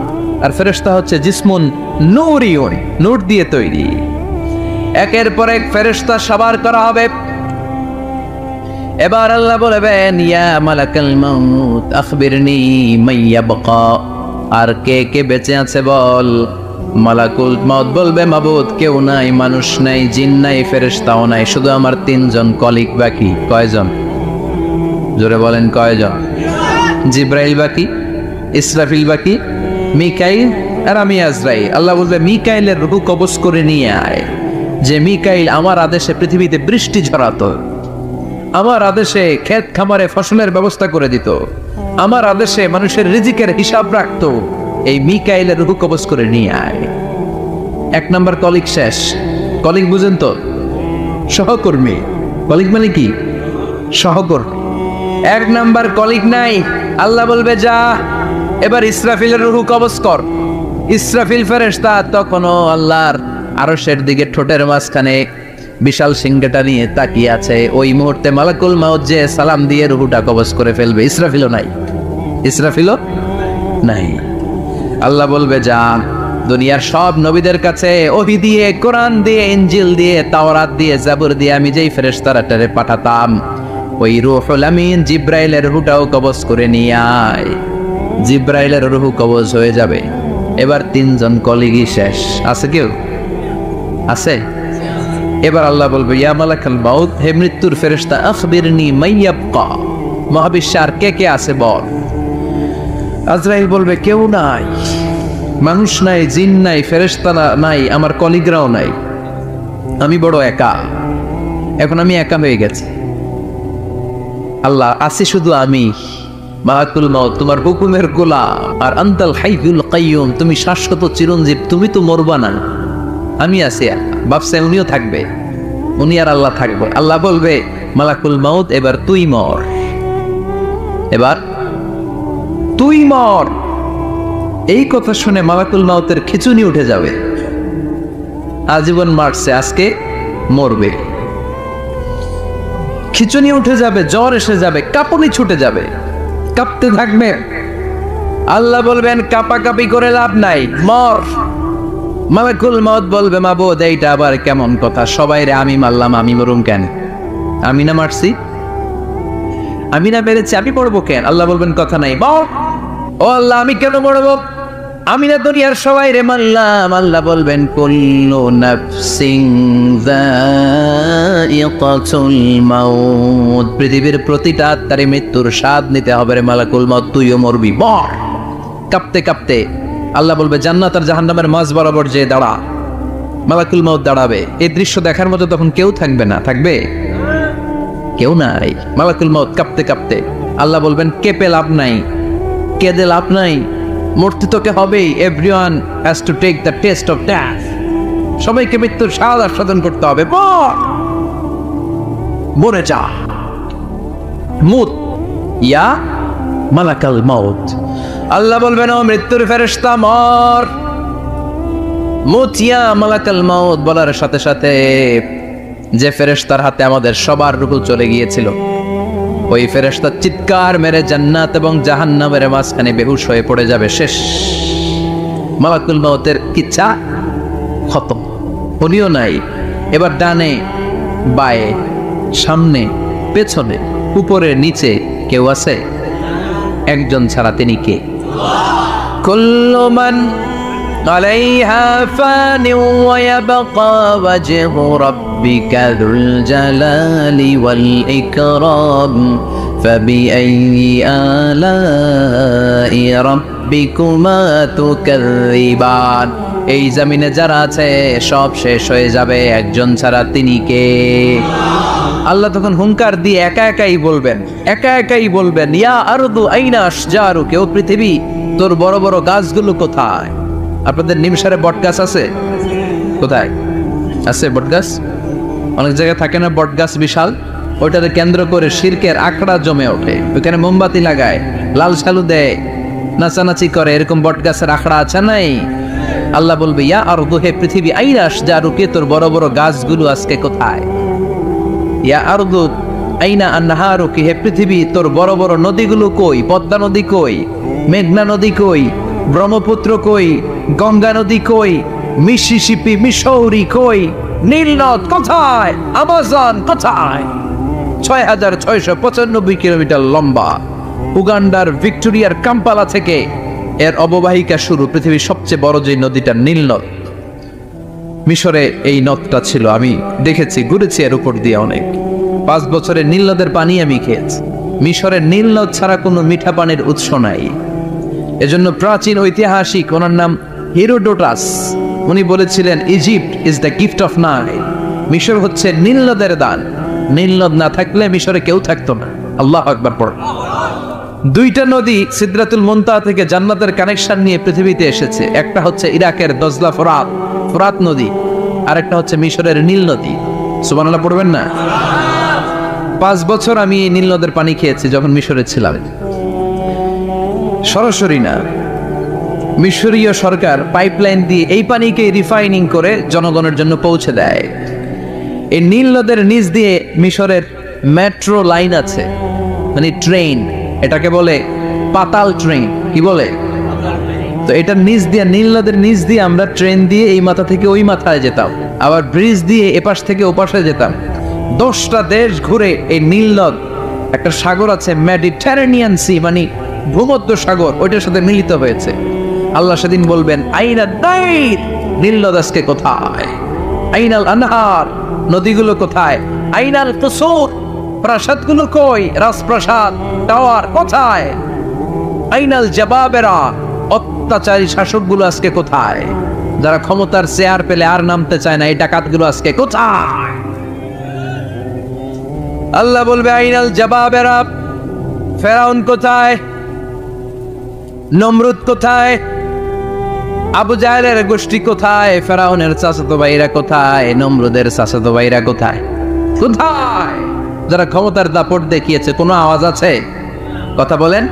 আর ফেরেশতা হচ্ছে জিসমুন নূরিয়ুন, নূর দিয়ে তৈরি। একের পর এক ফেরেশতা সবার করা হবে। এবার আল্লাহ বলবেন, ইয়া মালাকাল মাউত আখবিরনি মাইয়াবকা, আর কে কে বেঁচে আছে বল। মালাকুল মাউত বলবে, মাবুদ কেউ নাই, মানুষ নাই, জিন নাই, ফেরেশতাও নাই, শুধু আমার 3 জন কলিগ বাকি। কয়জন? জোরে বলেন কয়জন? জিব্রাইল বাকি, ইসরাফিল বাকি, মিকাইল আর আমি আজরাইল। আল্লাহ বলবে মিকাইলের রূহ কবজ করে নিয়ে আয়। যে মিকাইল আমার আদেশে পৃথিবীতে বৃষ্টি ঝরাতো, আমার আদেশে ক্ষেত খামারে ফসলের ব্যবস্থা করে দিত, আমার আদেশে মানুষের রিজিকের হিসাব রাখতো, এই মিকাইলের রূহ কবজ করে নিয়ে আয়। এক নাম্বার কলিগ শেষ। কলিগ বুঝেন তো? সহকর্মী। কলিগ মানে কি? সহকর্মী। এক নাম্বার কলিগ নাই। আল্লাহ বলবে যা এবার ইসরাফিলের রূহ কবজ কর। ইসরাফিল ফেরেশতা তখনও আল্লাহর আরশের দিকে ঠোঁটের মাঝখানে বিশাল সিংহটা নিয়ে তাকিয়ে আছে। ওই মুহূর্তে মালাকুল মাউত যে সালাম দিয়ে রূহটা কবজ করে ফেলবে। ইসরাফিলও নাই, ইসরাফিলও নাই। আল্লাহ বলবে যা দুনিয়ার সব নবীদের কাছে ওহী দিয়ে, কোরআন দিয়ে, ইনজিল দিয়ে, তাওরাত দিয়ে, জাবুর দিয়ে আমি যেই ফেরেশতারাটারে পাঠাতাম, ওই রূহুল আমিন জিব্রাইলের রূহটাও কবজ করে নিয়ে আয়। জিব্রাইলের রূহ কবজ হয়ে যাবে। এবার তিনজন কলিগই শেষ। আছে কেউ? আছে? এবার আল্লাহ বলবে ইয়া মালাকাল মাউত, হে মৃত্যুর ফেরেশতা, আখবিরনি মাইয়াবকা, মহাবিশ্বে আর কে কে আছে বল। আজরাইল বলবে কেউ নাই, মানুষ নাই, জিন নাই, ফেরেশতা নাই, আমার কলিগরাও নাই, আমি বড় একা। এখন আমি একা হয়ে গেছি। আল্লাহ আছি শুধু আমি, মালাকুল মাউত তোমার হুকুমের গোলাম, আর আনতাল হাইয়ুল কাইয়ুম, তুমি শাশ্বত চিরঞ্জীব, তুমি তো মরবা না। আমি আছি একা। ভাবছে উনিও থাকবে, উনি আর আল্লাহ থাকবে। আল্লাহ বলবে মালাকুল মাউত এবার তুই মর, এবার তুই মর। এই কথা শুনে মালাকুল মাউতের খিচুনি উঠে যাবে। আজীবন মারছে, আজকে মরবে। খিচুনি উঠে যাবে, জ্বর এসে যাবে, কাঁপুনি ছুটে যাবে, কাঁপতে থাকবে। আল্লাহ বলবেন কাঁপাকাঁপি করে লাভ নাই, মর। মালাকুল মাউত বলবে মাবুদ এইটা আবার কেমন কথা, সবাই রে আমি মারলাম, আমি মরুম কেন? আমি না মারছি, আমি না মেরেছি, আমি মরবো কেন? আল্লাহ বলবেন কথা নাই, মর। ও আল্লাহ আমি কেন মরবো? আমি না দুনিয়ার সবাই রে মারলাম। আল্লাহ বলবেন কুল্লু নাফসিন যায়িকাতুল মাউত, পৃথিবীর প্রতিটা আত্মারে মৃত্যুর স্বাদ নিতে হবে রে মালাকুল মাউত, তুইও মরবি, মর। কাঁপতে কাঁপতে আল্লাহ বলবে জান্নাত আর জাহান্নামের মাঝ বরাবর যে দাঁড়া। মালাকুল মাউত দাঁড়াবে। এই দৃশ্য দেখার মতো তখন কেউ থাকবে না, থাকবে কেউ নাই। মালাকুল মাউত কাঁপতে কাঁপতে আল্লাহ বলবেন কেঁপে লাভ নাই, কেঁদে লাভ নাই, মরতে তোকে হবেই। Everyone has to take the test of death, সবাইকে মৃত্যুর স্বাদ আস্বাদন করতে হবে। মরে যা, মুত ইয়া মালাকাল মাউত। আল্লাহ বলবেন ও মৃত্যুর ফেরেশতা মর, মুত ইয়া মালাকাল মাউত। বলার সাথে সাথে যে ফেরেশতার হাতে আমাদের সবার রূহ চলে গিয়েছিল, ওই ফেরেশতা চিৎকার মেরে জান্নাত এবং জাহান্নামের মাঝখানে বেহুশ হয়ে পড়ে যাবে। শেষ, মালাকুল মাউতের কিচ্ছা খতম, উনিও নাই। এবার ডানে বায়ে, সামনে পেছনে, উপরে নিচে কেউ আছে? একজন ছাড়া, তিনি কে? কুল্লু মান আলাইহা ফানি ওয়া ইয়াবকা ওয়াজহু রাব্বিকা যুল জালালি ওয়াল ইকরাম ফাবিআইয়ি আলাই রাব্বিকুমা তুকাযযিবান। এই জমিনে যারা আছে সব শেষ হয়ে যাবে, একজন ছাড়া, তিনি কে? আল্লাহ তখন হুঙ্কার দিয়ে একা একাই বলবেন, একা একাই বলবেন ইয়া আরদু আইনা আশজারুকা, ও পৃথিবী তোর বড় বড় গাছগুলো কোথায়? আপনাদের নিমসারে বট গাছ আছে? কোথায় আছে বট গাছ? অনেক জায়গায় থাকে না বট গাছ বিশাল, ওইটাকে কেন্দ্র করে শিরকের আখড়া জমে ওঠে, ওইখানে মোমবাতি লাগায়, লাল সালু দেয়, নাচানাচি করে, এরকম বট গাছের আখড়া আছে নাই? আল্লাহ বলবে ইয়া আরদু, হে পৃথিবী, আইনা আশজারুকা, তোর বড় বড় গাছগুলো আজকে কোথায়? ইয়া আরদু আইনা আনহারুকা, হে পৃথিবী তোর বড় বড় নদীগুলো কই? পদ্মা নদী কই? মেঘনা নদী কই? ব্রহ্মপুত্র কই? গঙ্গা নদী কই? মিসিসিপি, মিসৌরি কই? নীল নদ কোথায়? আমাজন কোথায়? ৬৬৯৫ কিলোমিটার লম্বা, উগান্ডার ভিক্টোরিয়ার কাম্পালা থেকে এর অববাহিকা শুরু। পৃথিবীর সবচেয়ে বড় যে নদীটা নীল নদ, মিশরে এই নদটা ছিল। আমি দেখেছি, ঘুরেছি এর উপর দিয়ে অনেক। ৫ বছরে নীল নদের পানি আমি খেয়েছি। মিশরের নীল নদ ছাড়া কোনো মিঠা পানির উৎস নাই। এজন্য প্রাচীন ঐতিহাসিক, ওনার নাম হেরোডোটাস, উনি বলেছিলেন Egypt is the gift of Nile. মিশর হচ্ছে নীল নদের দান। নীল নদ না থাকলে মিশরে কেউ থাকতো না। আল্লাহু আকবার পড়। দুইটা নদী সিদরাতুল মুনতাহা থেকে জান্নাতের কানেকশন নিয়ে পৃথিবীতে এসেছে। একটা হচ্ছে ইরাকের দজলা ফোরাত নদী, আর একটা হচ্ছে মিশরের নীল নদী। সুবহানাল্লাহ পড়বেন না? 5 বছর আমি এই নীল নদের পানি খেয়েছি যখন মিশরে ছিলাম। সরাসরি না, মিশরীয় সরকার পাইপলাইন দিয়ে এই পানিকে রিফাইনিং করে জনগণের জন্য পৌঁছে দেয়। এই নীল নদের নিচ দিয়ে মিশরের মেট্রো লাইন আছে, মানে ট্রেন, এটাকে বলে পাতাল ট্রেন। কি বলে? তো এটার নিচ দিয়ে, নীল নদের নিচ দিয়ে আমরা ট্রেন দিয়ে এই মাথা থেকে ওই মাথায় যেতাম, আবার ব্রিজ দিয়ে এপাশ থেকে ওপাশে যেতাম। 10টা দেশ ঘুরে এই নীল নদ, একটা সাগর আছে মেডিটেরেনিয়ান সি, মানে ভূমধ্য সাগর, ওইটার সাথে মিলিত হয়েছে। আল্লাহ সেদিন বলবেন আইনা নাইল, নীল নদ আজকে কোথায়? আইনাল আনহার, নদীগুলো কোথায়? আইনাল কুসুর, প্রাসাদগুলো কই? রাজপ্রাসাদ, টাওয়ার কোথায়? আইনাল জাবাবেরা, অত্যাচারী শাসকগুলো আজকে কোথায়? যারা ক্ষমতার চেয়ার পেলে আর নামতে চায় না, এই ডাকাতগুলো আজকে কোথায়? আল্লাহ বলবে আইনাল জাবাবেরা, ফেরাউন কোথায়? নমরুদ কোথায়? আবু জাহেলের গোষ্ঠী কোথায়? ফেরাউনের চাচাতো ভাইরা কোথায়? নমরুদের চাচাতো ভাইরা কোথায়? কোথায়? যারা ক্ষমতার দাপট দেখিয়েছে, কোনো আওয়াজ আছে? কথা বলেন।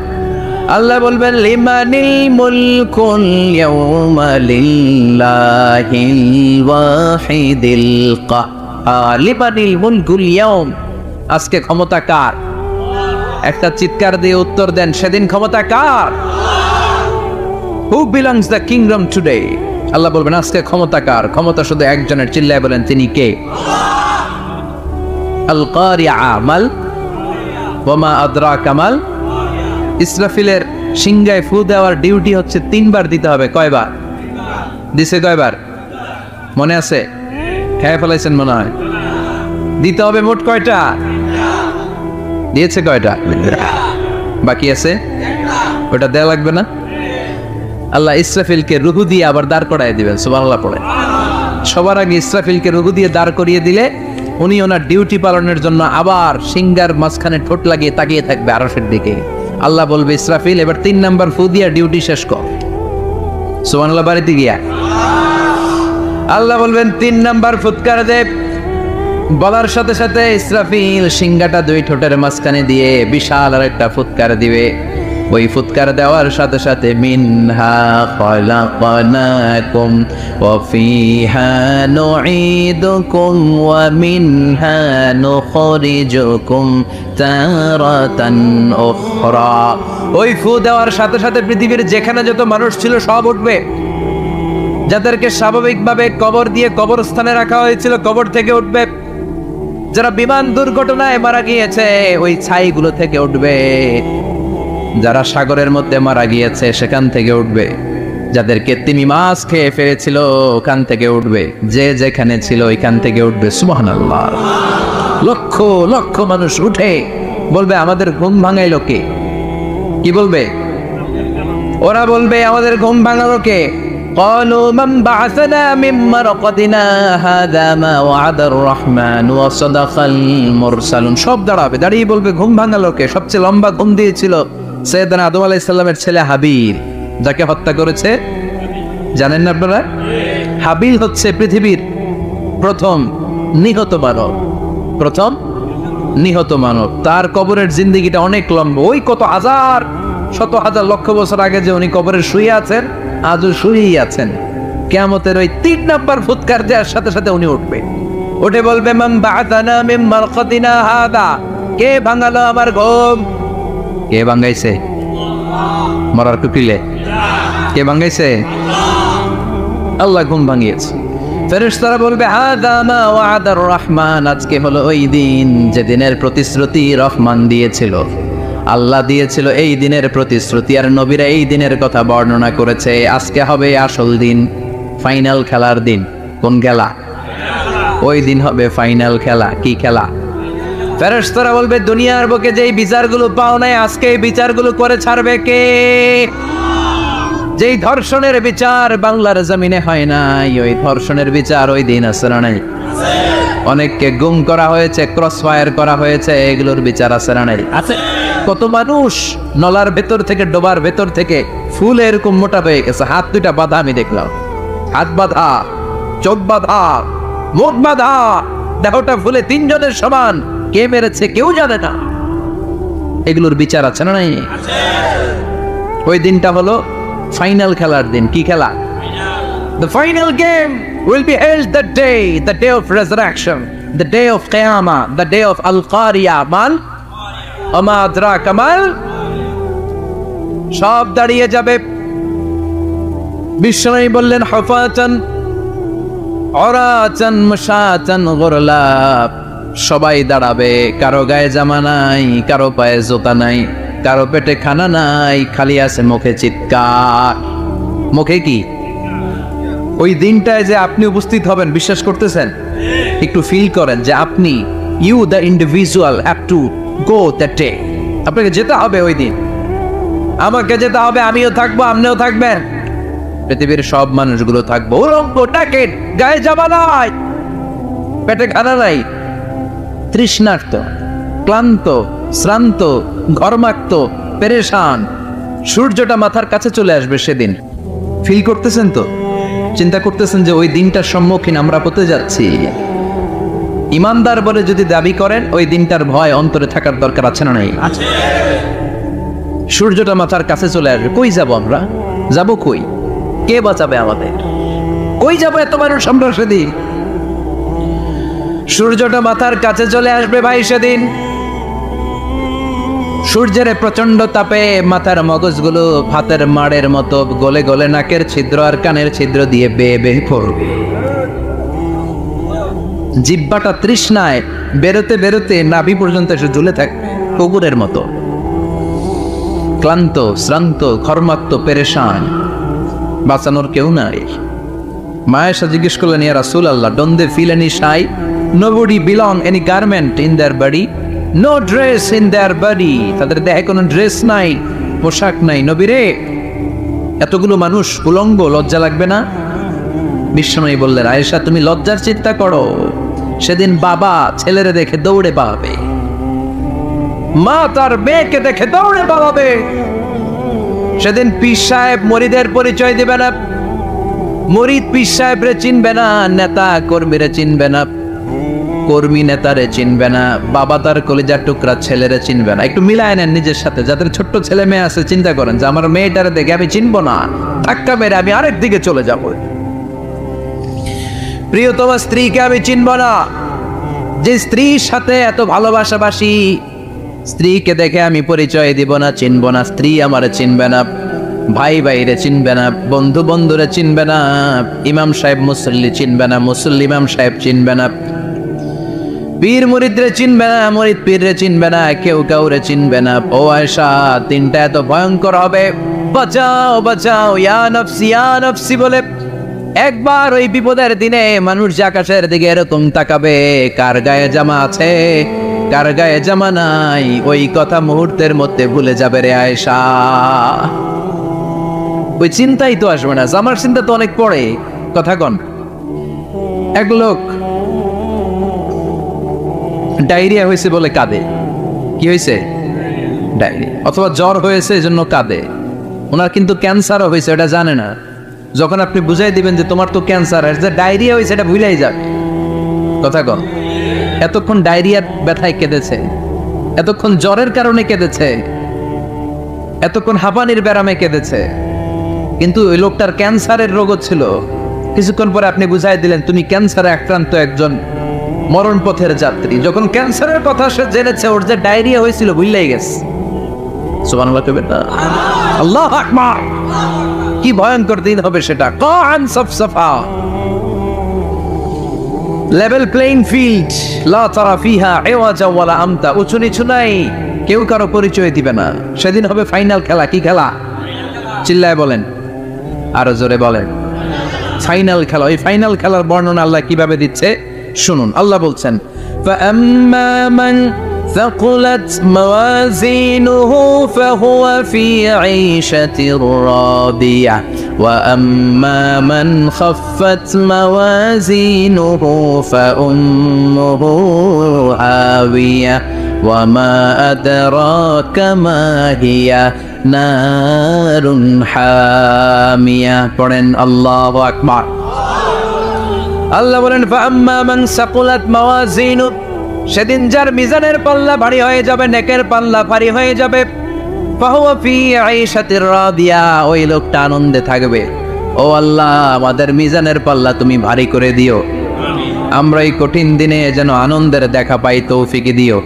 আল্লাহ বলবেন লিমানিল মুলকুল ইয়াউমা লিল্লাহিল ওয়াহিদিল কাহ্হার। লিমানিল মুলকুল ইয়াউম, আজকে ক্ষমতা কার? একটা চিৎকার দিয়ে উত্তর দেন, সেদিন ক্ষমতা কার? Who belongs the kingdom today? আল্লাহ বলবেন আজকে ক্ষমতা কার? ক্ষমতা শুধু একজনের, চিল্লায় বলেন তিনি কে? আল কারিআ মাল ওয়া মা আদরাকা মাল। ইসরাফিলের সিংহায় ফু দেওয়ার ডিউটি হচ্ছে 3 বার দিতে হবে। কয়বার দিছে? কয়বার মনে আছে? খেয়ে ফেলাইছেন মনে হয়। দিতে হবে মোট কয়টা? দিয়েছে কয়টা? বাকি আছে, ওটা দেওয়া লাগবে না? আল্লাহ ইসরাফিলকে রুহু দিয়ে আবার দাঁড় করায় দিবেন। সুবহানাল্লাহ পড়ে। সবার আগে ইসরাফিলকে রুহু দিয়ে দাঁড় করিয়ে দিলে উনি ওনার ডিউটি পালনের জন্য আবার সিংহার মাঝখানে ঠোঁট লাগিয়ে তাকিয়ে থাকবে আরশের দিকে। আল্লাহ বলবে ইসরাফিল এবার 3 নাম্বার ফু দিয়া ডিউটি শেষ কর। সুবহানাল্লাহ বাড়িতে গিয়া আল্লাহ বলবেন 3 নাম্বার ফুৎকার দে। বলার সাথে সাথে ইসরাফিল সিংহাটা 2 ঠোঁটের মাঝখানে দিয়ে বিশাল আর একটা ফুৎকার দিবে। ওই ফুৎকার দেওয়ার সাথে সাথে মিনহা খলাকনাকুম ওয়া ফিহা নুঈদুকুম ওয়া মিনহা নুখরিজুকুম তারাতান উখরা। ওই ফু দেওয়ার সাথে সাথে পৃথিবীর যেখানে যত মানুষ ছিল সব উঠবে। যাদেরকে স্বাভাবিকভাবে কবর দিয়ে কবরস্থানে রাখা হয়েছিল কবর থেকে উঠবে। যারা বিমান দুর্ঘটনায় মারা গিয়েছে ওই ছাইগুলো থেকে উঠবে। যারা সাগরের মধ্যে মারা গিয়েছে সেখান থেকে উঠবে। যাদেরকে তিমি মাছ খেয়ে ফেলেছিল ওখান থেকে উঠবে। যে যেখানে ছিল ওইখান থেকে উঠবে। সুবহানাল্লাহ। লক্ষ লক্ষ মানুষ উঠে বলবে আমাদের ঘুম ভাঙাইলো কে? কি বলবে? ওরা বলবে আমাদের ঘুম ভাঙালো কে? قالوا من بعثنا من مرقدنا هذا ما وعد الرحمن وصدق المرسلون। সব দাঁড়াবে, দাঁড়িয়ে বলবে ঘুম ভাঙালো কে? সবচেয়ে লম্বা ঘুম দিয়েছিল সৈয়দনা আদম আলাইহিস সালামের ছেলে হাবিল, যাকে হত্যা করেছে। জানেন না আপনারা? হাবিল হচ্ছে পৃথিবীর প্রথম নিহত মানব। প্রথম নিহত মানব। তার কবরের জিন্দেগিটা অনেক লম্বা। ওই কত হাজার শত হাজার লক্ষ বছর আগে যে উনি কবরে শুয়ে আছেন, আজও শুয়েই আছেন। কিয়ামতের ওই 3 নাম্বার ফুৎকার দেওয়ার সাথে সাথে উনি উঠবে। উঠে বলবে মান বা'আতানা মিন মারকাদিনা হাদা। কে ভাঙালো আমার ঘুম? কে ভাঙাইছে? মরার কুকিলে কে ভাঙাইছে? আল্লাহ ঘুম ভাঙিয়েছে। ফেরেশতারা বলবে হাদা মা ওয়াদার রহমান। আজকে হলো ওই দিন যে দিনের প্রতিশ্রুতি রহমান দিয়েছিল, আল্লাহ দিয়েছিল। এই দিনের প্রতিশ্রুতি আর নবীরা এই দিনের কথা বর্ণনা করেছে। আজকে হবে আসল দিন, ফাইনাল খেলার দিন। কোন খেলা? ওই দিন হবে ফাইনাল খেলা। কি খেলা? ফেরেশতারা বলবে দুনিয়ার বুকে যেই বিচারগুলো পাও নাই আজকে এই বিচারগুলো করে ছাড়বে কে? যেই ধর্ষণের বিচার বাংলার জমিনে হয় নাই, ওই ধর্ষণের বিচার ওই দিন আছে না নাই? অনেককে গুম করা হয়েছে, ক্রস ফায়ার করা হয়েছে, এগুলোর বিচার আছে না নাই? আছে। কত মানুষ নলার ভেতর থেকে, ডোবার ভেতর থেকে ফুল এরকম মোটা হয়ে গেছে, হাত দুইটা বাঁধা আমি দেখলাম, হাত বাঁধা, চোখ বাঁধা, মুখ বাঁধা, দেহটা ফুলে তিনজনের সমান, কে মেরেছে কেউ জানে না। এগুলোর বিচার আছে না নাই? ওই দিনটা হলো ফাইনাল খেলার দিন। কি খেলা? The final game will be held the day of resurrection, the day of Qiyamah, the day of Al-Qari'ah. Mal Ama adraka mal, সব দাঁড়িয়ে যাবে। বিশ্বনবী বললেন হুফাতান উরাতান মুশাতান গুরলা, সবাই দাঁড়াবে, কারো গায়ে জামা নাই, কারো পায়ে জুতা নাই, কারো পেটে খানা নাই, খালি আছে মুখে চিৎকার। মুখে কি? ওই দিনটায় যে আপনি উপস্থিত হবেন, বিশ্বাস করতেছেন? একটু ফিল করেন যে আপনি, you the individual have to go that day. আপনাকে যেতে হবে ওই দিন, আমাকে যেতে হবে, আমিও থাকবো, আপনিও থাকবেন, পৃথিবীর সব মানুষগুলো থাকবো। উলঙ্গ, নাকেট, গায়ে জামা নাই, পেটে খানা নাই, তৃষ্ণার্ত, ক্লান্ত, শ্রান্ত, ঘর্মাক্ত, পেরেশান। সূর্যটা মাথার কাছে চলে আসবে সেদিন। ফিল করতেছেন তো? চিন্তা করতেছেন যে ওই দিনটার সম্মুখীন আমরা হতে যাচ্ছি? ইমানদার বলে যদি দাবি করেন, ওই দিনটার ভয় অন্তরে থাকার দরকার আছে না নাই? সূর্যটা মাথার কাছে চলে আসবে, কই যাব আমরা? যাব কই? কে বাঁচাবে আমাদের? কই যাব এত মানুষ আমরা সেদিন? সূর্যটা মাথার কাছে চলে আসবে ভাই সেদিন। সূর্যের প্রচন্ড তাপে মাথার মগজগুলো ভাতের মাড়ের মতো গলে গলে নাকের ছিদ্র আর কানের ছিদ্র দিয়ে বেয়ে বেয়ে পড়বে। জিহ্বাটা তৃষ্ণায় বেরোতে বেরোতে নাভি পর্যন্ত এসে ঝুলে থাকবে কুকুরের মতো। ক্লান্ত, শ্রান্ত, ঘর্মাক্ত, পেরেশান, বাঁচানোর কেউ নাই। মায়েশা জিজ্ঞেস করলেন, ইয়া রাসূলুল্লাহ, don't they feel any shy? Nobody belong any garment in their body, no dress in their body. তাদের দেহে কোনো ড্রেস নাই, পোশাক নাই। নবী রে, এতগুলো মানুষ উলঙ্গ, লজ্জা লাগবে না? বিশ্বনবী বললেন, আয়েশা তুমি লজ্জার চিন্তা করো, সেদিন বাবা ছেলেরে দেখে দৌড়ে পালাবে, মা তার মেয়েকে দেখে দৌড়ে পালাবে। সেদিন পীর সাহেব মরিদের পরিচয় দিবে না, মরিদ পীর সাহেবরে চিনবে না, নেতা কর্মীরে চিনবে না, কর্মী নেতারে চিনবে না, বাবা তার কলিজার টুকরা ছেলেরে চিনবে না। একটু মিলায় নেন নিজের সাথে। যাদের ছোট্ট ছেলে মেয়ে আছে, চিন্তা করেন যে আমার মেয়েটারে দেখে আমি চিনবো না, ধাক্কা মেরে আমি আরেক দিকে চলে যাব। প্রিয়তম স্ত্রীকে আমি চিনব না, যে স্ত্রীর সাথে এত ভালোবাসাবাসি, স্ত্রীকে দেখে আমি পরিচয় দিব না, চিনব না। স্ত্রী আমারে চিনবে না, ভাই ভাইরে চিনবে না, বন্ধু বন্ধুরে চিনবে না, ইমাম সাহেব মুসল্লি চিনবে না, মুসল্লি ইমাম সাহেব চিনবে না, পীর মুরিদরে চিনবে না, মুরিদ পীররে চিনবে না, কেউ কাউরে চিনবে না। ও আয়েশা, দিনটা এত ভয়ঙ্কর হবে, বাঁচাও বাঁচাও, ইয়া নফসি ইয়া নফসি বলে একবার ওই বিপদের দিনে মানুষ যে আকাশের দিকে এরকম তাকাবে, কার গায়ে জামা আছে কার গায়ে জামা নাই, ওই কথা মুহূর্তের মধ্যে ভুলে যাবে রে আয়েশা। ওই চিন্তাই তো আসবে না, জামার চিন্তা তো অনেক পরে। কথা কন। এক লোক ডায়রিয়া হয়েছে বলে কাঁদে। কি হয়েছে? ডায়রিয়া। অথবা জ্বর হয়েছে এজন্য কাঁদে। ওনার কিন্তু ক্যান্সারও হয়েছে, এটা জানে না। যখন আপনি বুঝাই দিবেন যে তোমার তো ক্যান্সার, যে ডায়রিয়া হয়েছে এটা ভুলেই যাবে। কথা কন। এতক্ষণ ডায়রিয়ার ব্যথায় কেঁদেছে, এতক্ষণ জ্বরের কারণে কেঁদেছে, এতক্ষণ হাঁপানির ব্যারামে কেঁদেছে, কিন্তু ওই লোকটার ক্যান্সারের রোগও ছিল। কিছুক্ষণ পরে আপনি বুঝাই দিলেন তুমি ক্যান্সারে আক্রান্ত একজন মরণ পথের যাত্রী। যখন ক্যান্সারের কথা সে জেনেছে, ওর যে ডায়রিয়া হয়েছিল ভুলেই গেছে। সুবহানাল্লাহ কইবেন না? আল্লাহু আকবার। কি ভয়ঙ্কর দিন হবে সেটা। কান সাফসাফা, লেভেল প্লেইং ফিল্ড, লা তারা ফিহা ইওয়াজা ওয়ালা আমতা। উঁচু নিচু নাই, কেউ কারো পরিচয় দিবে না। সেদিন হবে ফাইনাল খেলা। কি খেলা? চিল্লায় বলেন, আরো জোরে বলেন। ফাইনাল খেলা। ওই ফাইনাল খেলার বর্ণনা আল্লাহ কিভাবে দিচ্ছে শুনুন। আল্লাহ বলছেন, فأما من ثقلت موازينه فهو في عيشة راضية وأما من خفت موازينه فأمه هاوية وما أدراك ما هي نار حامية পড়েন আল্লাহু আকবার আল্লাহ বলেন فأما من ثقلت موازينه সেদিন যার মিজানের পাল্লা ভারী হয়ে যাবে নেকের পাল্লা ভারী হয়ে যাবে ফাহুয়া ফি আইশাতির রাদিয়া ওই লোকটা আনন্দে থাকবে ও আল্লাহ আমাদের মিজানের পাল্লা তুমি ভারী করে দিও আমরা এই কঠিন দিনে যেন আনন্দের দেখা পাই তৌফিক দিও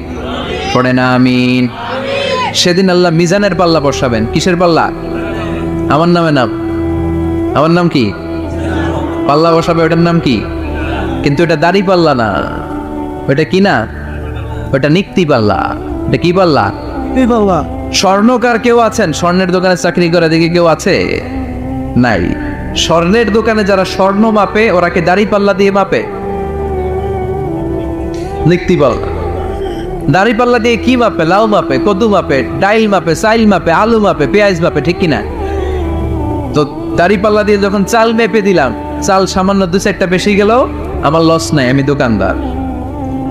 পড়ে না আমিন সেদিন আল্লাহ মিজানের পাল্লা বসাবেন কিসের পাল্লা আমার নামে নাম আমার নাম কি পাল্লা বসাবে ওটার নাম কি কিন্তু এটা দাড়ি পাল্লা না ওটা কি না ওটা নিক্তি পাল্লা এটা কি পাল্লা স্বর্ণকার কেউ আছেন স্বর্ণের দোকানে চাকরি করে দেখে কেউ আছে নাই স্বর্ণের দোকানে যারা স্বর্ণ মাপে ওরা কি দাড়ি পাল্লা দিয়ে মাপে নিক্তি পাল্লা দাড়ি পাল্লা দিয়ে কি মাপে লাউ মাপে কদু মাপে ডাইল মাপে চাইল মাপে আলু মাপে পেঁয়াজ মাপে ঠিক কিনা তো দাড়ি পাল্লা দিয়ে যখন চাল মেপে দিলাম চাল সামান্য দু চারটা বেশি গেল আমার লস নাই আমি দোকানদার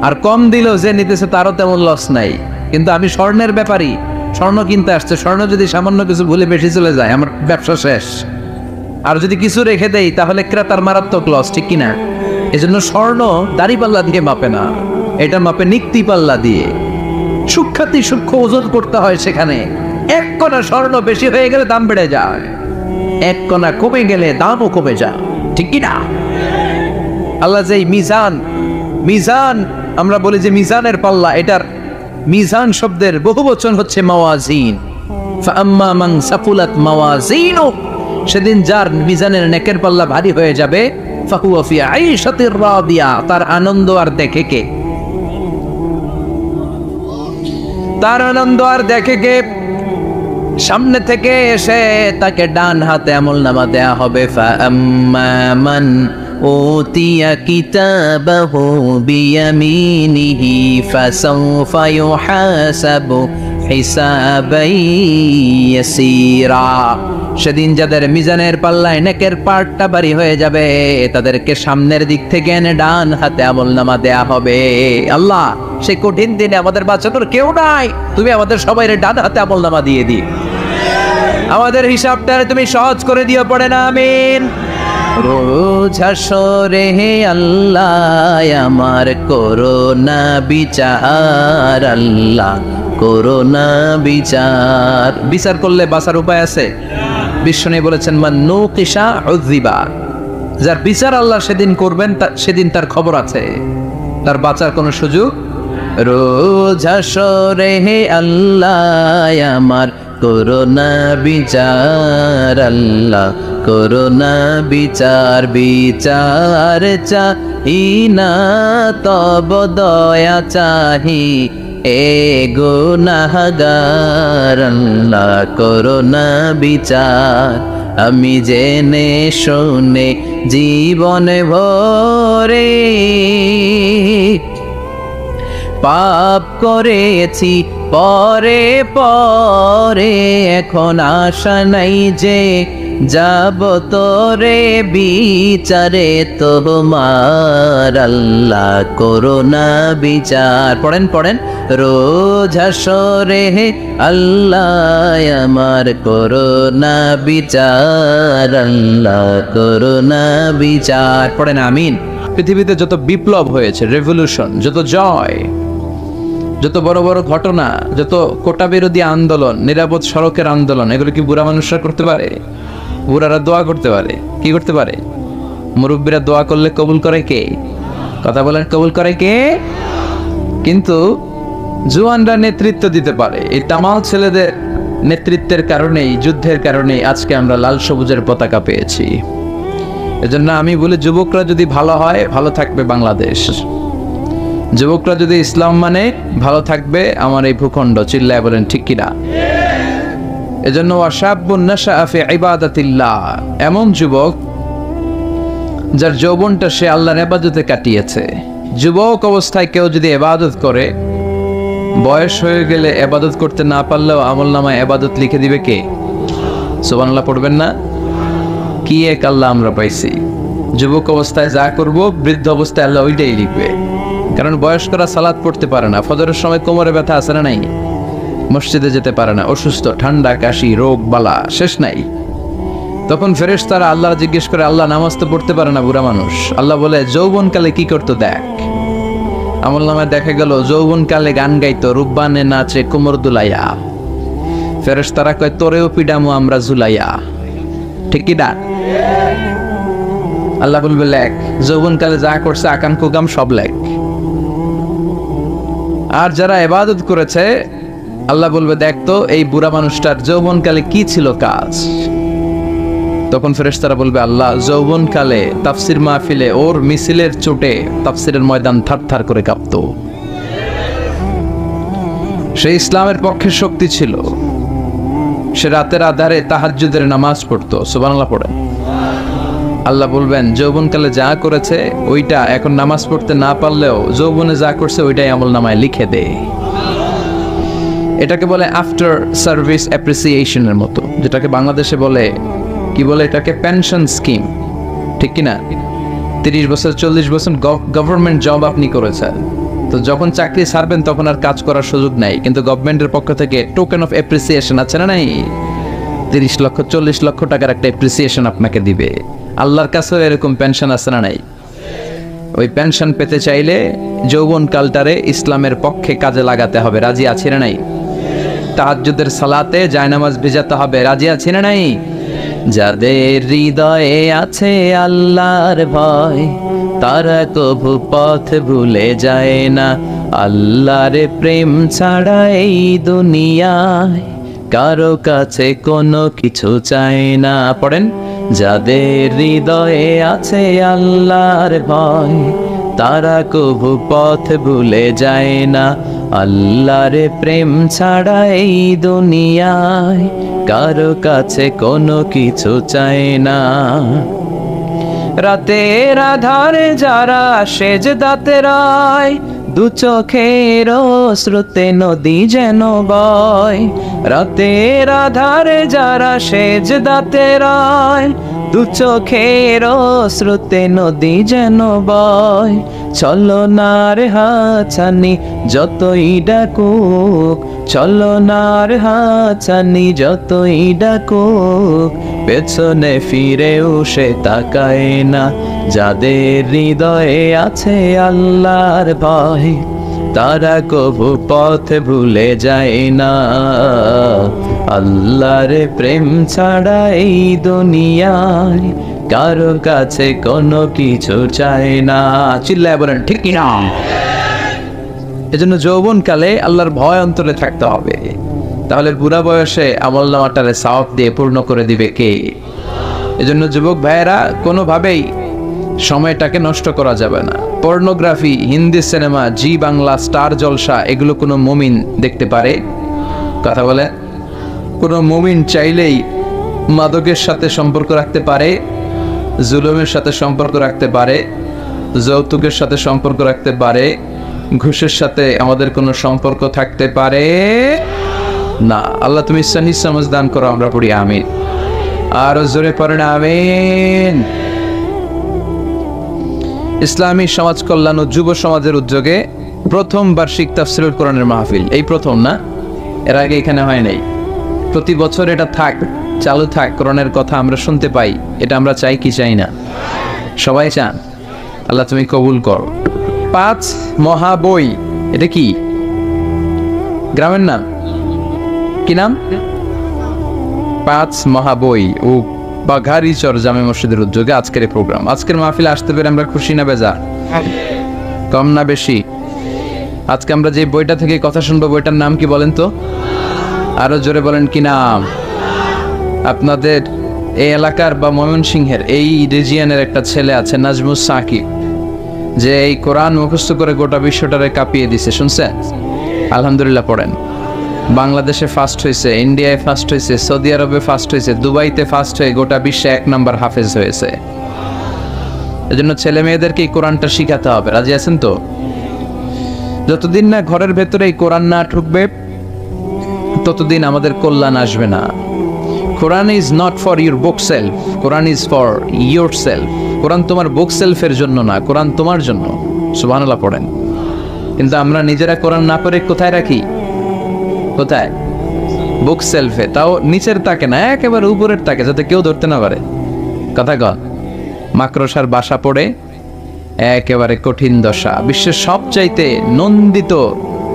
আর কম দিলেও যে নিতেছে তারও তেমন লস নাই কিন্তু আমি স্বর্ণের ব্যাপারী স্বর্ণ কিনতে আসছে স্বর্ণ যদি সামান্য কিছু ভুলে বেশি চলে যায় আমার ব্যবসা শেষ আর যদি কিছু রেখে দেই তাহলে ক্রেতার মারাত্মক লস ঠিক কিনা এজন্য স্বর্ণ দাড়ি পাল্লা দিয়ে মাপে না এটা মাপে নিক্তি পাল্লা দিয়ে সূক্ষ্মাতি সূক্ষ্ম ওজন করতে হয় সেখানে এক কণা স্বর্ণ বেশি হয়ে গেলে দাম বেড়ে যায় এক কণা কমে গেলে দামও কমে যায় ঠিক কিনা আল্লাহ যে মিজান মিজান আমরা বলি যে মিজানের পাল্লা এটার মিজান শব্দের বহুবচন হচ্ছে মাওয়াজিন ফাআম্মা মান সাকুলাত মাওয়াজিনু সেদিন যার মিজানের নেকের পাল্লা ভারী হয়ে যাবে ফাহুয়া ফি আইশাতির রাদিয়া তার আনন্দ আর দেখে কে তার আনন্দ আর দেখে কে সামনে থেকে এসে তাকে ডান হাতে আমলনামা দেয়া হবে ফাআম্মা মান أوتي كتابه بيمينه فسوف يحاسب حسابا يسيرا সেদিন যাদের মিজানের পাল্লায় নেকের পাটটা ভারী হয়ে যাবে তাদেরকে সামনের দিক থেকে এনে ডান হাতে আমলনামা দেয়া হবে আল্লাহ সেই কঠিন দিনে আমাদের বাঁচানোর কেউ নাই তুমি আমাদের সবাইরে ডান হাতে আমলনামা দিয়ে দিও আমাদের হিসাবটা তুমি সহজ করে দিও পড়ে না আমিন রোজ হাসরে হে আল্লাহ আমার করোনা বিচার আল্লাহ করোনা বিচার বিচার করলে বাঁচার উপায় আছে বিশ্বনবী বলেছেন মান নুকিশা উযিবা যার বিচার আল্লাহ সেদিন করবেন সেদিন তার খবর আছে তার বাঁচার কোনো সুযোগ রোজ হাসরে হে আল্লাহ আমার করোনা বিচার আল্লাহ করোনা বিচার বিচার চাহি না তব দয়া চাহি এ গুনাহগার আল্লাহ করোনা বিচার আমি জেনে শুনে জীবন ভরে পাপ করেছি পরে পরে এখন আশা নাই যে যাব তোরে বিচারে তোমার আল্লাহ করোনা বিচার পড়েন পড়েন রোজ হাসরে হে আল্লাহ আমার করোনা বিচার আল্লাহ করোনা বিচার পড়েন আমিন পৃথিবীতে যত বিপ্লব হয়েছে রেভলিউশন যত জয় যত বড় বড় ঘটনা যত কোটা বিরোধী আন্দোলন নিরাপদ সড়কের আন্দোলন এগুলো কি বুড়া মানুষরা করতে পারে বুড়ারা দোয়া করতে পারে কি করতে পারে মুরব্বীরা দোয়া করলে কবুল করে কে কথা বলেন কবুল করে কে কিন্তু জওয়ানরা নেতৃত্ব দিতে পারে এই তামাল ছেলেদের নেতৃত্বের কারণেই যুদ্ধের কারণেই আজকে আমরা লাল সবুজের পতাকা পেয়েছি এজন্য আমি বলি যুবকরা যদি ভালো হয় ভালো থাকবে বাংলাদেশ যুবকরা যদি ইসলাম মানে ভালো থাকবে আমার এই ভূখণ্ড চিল্লায় বলেন ঠিক কিনা এজন্য ওয়াশাবুন নাশাআ ফি ইবাদাতিল্লাহ এমন যুবক যার যৌবনটা সে আল্লাহর ইবাদতে কাটিয়েছে যুবক অবস্থায় কেউ যদি ইবাদত করে, বয়স হয়ে গেলে ইবাদত করতে না পারলেও আমলনামায় ইবাদত লিখে দিবে কে? সুবহানাল্লাহ পড়বেন না? কি এক আল্লাহ আমরা পাইছি! যুবক অবস্থায় যা করব, বৃদ্ধ অবস্থায় আল্লাহ ওইটাই লিখবে। কারণ বয়স্করা সালাত পড়তে পারে না, ফজরের সময় কোমরে ব্যথা আছে না নাই, মসজিদে যেতে পারে না, অসুস্থ, ঠান্ডা, কাশি, রোগ বালা শেষ নাই। তখন ফেরেশতারা আল্লাহ জিজ্ঞেস করে, আল্লাহ নামাজ তো পড়তে পারে না বুড়া মানুষ। আল্লাহ বলে, যৌবনকালে কি করতো দেখ। আমলনামায় দেখা গেল যৌবনকালে গান গাইতো, রূপবানে নাচে কোমর দুলাইয়া। ফেরেশতারা কয়, তোরেও পিডামু আমরা ঝুলাইয়া। ঠিক কি না? আল্লাহ বলবে লেখ, যৌবনকালে যা করছে আকাম কুকাম সব লেখ। আর যারা ইবাদত করেছে, আল্লাহ বলবে, দেখ তো এই বুড়া মানুষটার যৌবনকালে কি ছিল কাজ। তখন ফেরেশতারা বলবে, আল্লাহ যৌবনকালে তাফসির মাহফিলে ওর মিছিলের চোটে তাফসিরের ময়দান থারথার করে কাঁপতো। সে ইসলামের পক্ষে শক্তি ছিল, সে রাতের আধারে তাহাজ্জুদের নামাজ পড়তো। সুবহানাল্লাহ পড়ে। আল্লাহ বলবেন, যৌবনকালে যা করেছে ওইটা এখন নামাজ পড়তে না পারলেও যৌবনে যা করছে ওইটাই আমলনামায় লিখে দে। এটাকে বলে আফটার সার্ভিস অ্যাপ্রিসিয়েশনের মতো, যেটাকে বাংলাদেশে বলে কি বলে, এটাকে পেনশন স্কিম। ঠিক কিনা? 30 বছর 40 বছর গভর্নমেন্ট জব আপনি করেছেন, তো যখন চাকরি ছাড়বেন তখন আর কাজ করার সুযোগ নাই, কিন্তু গভর্নমেন্টের পক্ষ থেকে টোকেন অফ অ্যাপ্রিসিয়েশন আছে না নাই? 30 লক্ষ 40 লক্ষ টাকার একটা অ্যাপ্রিসিয়েশন আপনাকে দিবে। আল্লাহর কাছেও এরকম পেনশন আছে না নাই? ওই পেনশন পেতে চাইলে যৌবনকালটারে ইসলামের পক্ষে কাজে লাগাতে হবে। রাজি আছি না নাই? তাহাজ্জুদের সালাতে জায়নামাজ ভিজাতে হবে। রাজি আছি না নাই? যাদের হৃদয়ে আছে আল্লাহর ভয়, তারা কভু পথ ভুলে যায় না। আল্লাহর প্রেম ছাড়া এই দুনিয়ায় কারো কাছে কোনো কিছু চায় না। পড়েন, যাদের হৃদয়ে আছে আল্লাহর ভয়, তারা কভু পথ ভুলে যায় না। আল্লাহর প্রেম ছাড়া এই দুনিয়ায় কারো কাছে কোনো কিছু চায় না। রাতের আধারে যারা সেজদাতে রয়, দু চোখের স্রোতে নদী যেন বয়। রাতের আধারে যারা সেজদাতে রয়, দু চোখের স্রোতে নদী যেন বয়। ছলনার হাছানি যতই ডাকুক, ছলনার হাছানি যতই ডাকুক, পেছনে ফিরেও সে তাকায় না। যাদের হৃদয়ে আছে আল্লাহর ভয়, তারা কভু পথ ভুলে যায় না। আল্লাহর প্রেম ছাড়া এই দুনিয়ায় কারো কাছে কোনো কিছু চায় না। চিল্লায় বলেন ঠিক কি না? এজন্য যৌবনকালে আল্লাহর ভয় অন্তরে থাকতে হবে। তাহলে বুড়া বয়সে আমলনামাটারে সওয়াব দিয়ে পূর্ণ করে দিবে কে? এজন্য যুবক ভাইয়েরা, কোনোভাবেই সময়টাকে নষ্ট করা যাবে না। পর্নোগ্রাফি, হিন্দি সিনেমা, জি বাংলা, স্টার জলসা, এগুলো কোনো মুমিন দেখতে পারে? কথা বলে, কোনো মুমিন চাইলেই মাদকের সাথে সম্পর্ক রাখতে পারে, জুলুমের সাথে সম্পর্ক রাখতে পারে, যৌতুকের সাথে সম্পর্ক রাখতে পারে, ঘুষের সাথে আমাদের কোনো সম্পর্ক থাকতে পারে না। আল্লাহ তুমি সহি সমঝ দান করো। আমরা পড়ি আমিন। আর জোরে পড়েন আমিন। ইসলামী সমাজ কল্যাণ ও যুব সমাজের উদ্যোগে প্রথম বার্ষিক তাফসীরুল কোরআনের মাহফিল, এই প্রথম না, এর আগে এখানে হয় নাই। প্রতি বছর এটা থাক, চালু থাক, কোরআনের কথা আমরা শুনতে পাই। এটা আমরা চাই কি চাই না? সবাই চান। আল্লাহ তুমি কবুল করো। 5 মহাবই, এটা কি গ্রামের নাম? কি নাম? 5 মহাবই ও বাঘারিচর জামে মসজিদের উদ্যোগে আজকের এই প্রোগ্রাম। আজকের মাহফিলে আসতে পেরে আমরা খুশি না বেজার? কম না বেশি? আজকে আমরা যে বইটা থেকে কথা শুনবো, বইটার নাম কি বলেন তো? আরো জোরে বলেন, কি নাম? আপনাদের এই এলাকার বা ময়মনসিংহের এই রিজিয়নের একটা ছেলে আছে, নাজমুস সাকিব, যে এই কোরআন মুখস্থ করে গোটা বিশ্বটারে কাঁপিয়ে দিছে। শুনছেন? আলহামদুলিল্লাহ পড়েন। বাংলাদেশে ফার্স্ট হয়েছে, ইন্ডিয়ায় ফার্স্ট হয়েছে, সৌদি আরবে ফার্স্ট হয়েছে, দুবাইতে ফার্স্ট হয়ে গোটা বিশ্বে 1 নম্বর হাফেজ হয়েছে। এজন্য ছেলে মেয়েদেরকে এই কোরআনটা শিখাতে হবে। রাজি আছেন তো? যতদিন না ঘরের ভেতরে এই কোরআন না ঢুকবে ততদিন আমাদের কল্যাণ আসবে না। Quran is not for your bookshelf, Quran is for yourself. Quran তোমার বুক সেলফের জন্য না, কোরআন তোমার জন্য। সুবহানাল্লাহ পড়েন। কিন্তু আমরা নিজেরা কোরআন না পড়ে কোথায় রাখি? কোথায়? বুক সেলফে, তাও নিচের তাকে না, একেবারে উপরের তাকে, যাতে কেউ ধরতে না পারে। কথা কন। মাকড়সার বাসা পড়ে একেবারে কঠিন দশা। বিশ্বের সবচাইতে নন্দিত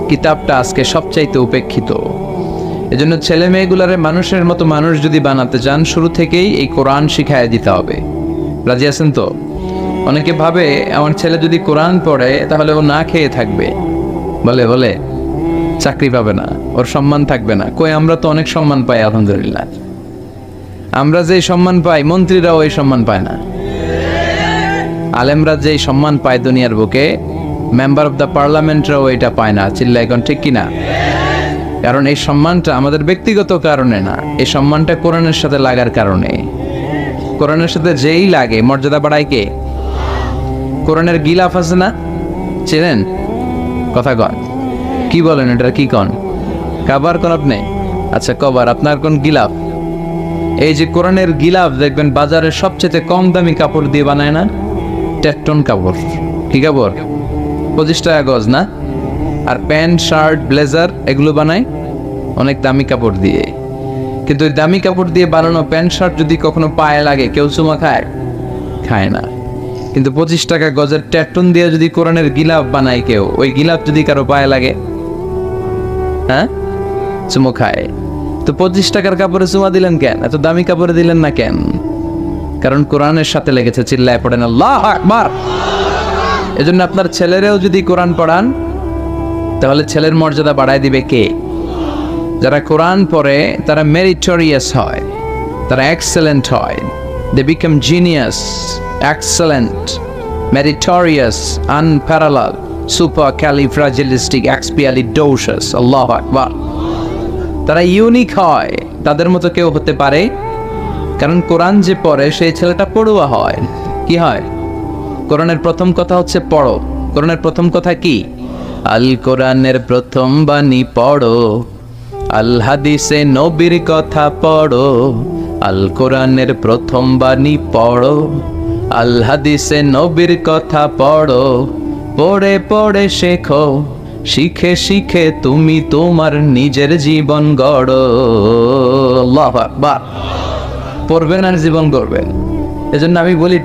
কিতাবটা আজকে সবচাইতে উপেক্ষিত। এজন্য ছেলে মেয়েগুলারে মানুষের মতো মানুষ যদি বানাতে চান, শুরু থেকেই এই কোরআন শিখায় দিতে হবে। রাজি আছেন তো? অনেকে ভাবে আমার ছেলে যদি কোরআন পড়ে তাহলে ও না খেয়ে থাকবে, বলে বলে চাকরি পাবে না, ওর সম্মান থাকবে না। কই, আমরা তো অনেক সম্মান পাই আলহামদুলিল্লাহ। আমরা যে সম্মান পাই মন্ত্রীরাও এই সম্মান পায় না। আলেমরা যে সম্মান পায় দুনিয়ার বুকে, মেম্বার অফ দ্য পার্লামেন্টরাও এটা পায় না। চিল্লা এখন ঠিক কিনা? কারণ এই সম্মানটা আমাদের ব্যক্তিগত কারণে না, এই সম্মানটা কোরআনের সাথে লাগার কারণে। কোরআনের সাথে যেই লাগে মর্যাদা বাড়ায় কে? কোরআনের গিলাফ আছে না, চেনেন? কথা কন, কি বলেন এটা? কি কন? কাবার কোন আপনি? আচ্ছা কবার, আপনার কোন গিলাফ? এই যে কোরআনের গিলাফ দেখবেন বাজারে সবচেয়ে কম দামি কাপড় দিয়ে বানায় না? টেকটন কাপড়। কি কাপড়? 25 টাকা গজ না? আর প্যান্ট শার্ট ব্লেজার এগুলো বানায় অনেক দামি কাপড় দিয়ে। কিন্তু ওই দামি কাপড় দিয়ে বানানো প্যান্ট শার্ট যদি কখনো পায়ে লাগে কেউ চুমা খায়? খায় না। কিন্তু 25 টাকা গজের টেকটন দিয়ে যদি কোরআনের গিলাফ বানায় কেউ, ওই গিলাফ যদি কারো পায়ে লাগে, হ্যাঁ, চুমো খায়। তো 25 টাকার কাপড়ে চুমা দিলেন কেন? এত দামি কাপড়ে দিলেন না কেন? কারণ কোরআনের সাথে লেগেছে। চিল্লায় পড়েন আল্লাহু আকবার। এজন্য আপনার ছেলেরেও যদি কোরআন পড়ান তাহলে ছেলের মর্যাদা বাড়ায় দিবে কে? যারা কোরআন পড়ে তারা মেরিটোরিয়াস হয়, তারা এক্সেলেন্ট হয়। They become genius, excellent, meritorious, unparalleled, supercalifragilisticexpialidocious. আল্লাহু আকবার। তারা ইউনিক হয়, তাদের মতো কেউ হতে পারে? কারণ কোরআন যে পড়ে সেই ছেলেটা পড়ুয়া হয়। কি হয়? কোরআনের প্রথম কথা হচ্ছে পড়ো। কোরআনের প্রথম কথা কি? আল কোরআনের প্রথম বাণী পড়ো, আল হাদিসে নবীর কথা পড়ো। আল কোরআনের প্রথম বাণী পড়ো, আল হাদিসে নবীর কথা পড়ো। পড়ে পড়ে শেখো, শিখে শিখে তুমি তোমার নিজের জীবন গড়ো। আল্লাহু আকবার। পড়বেন আর জীবন গড়বেন। এজন্য আমি বলি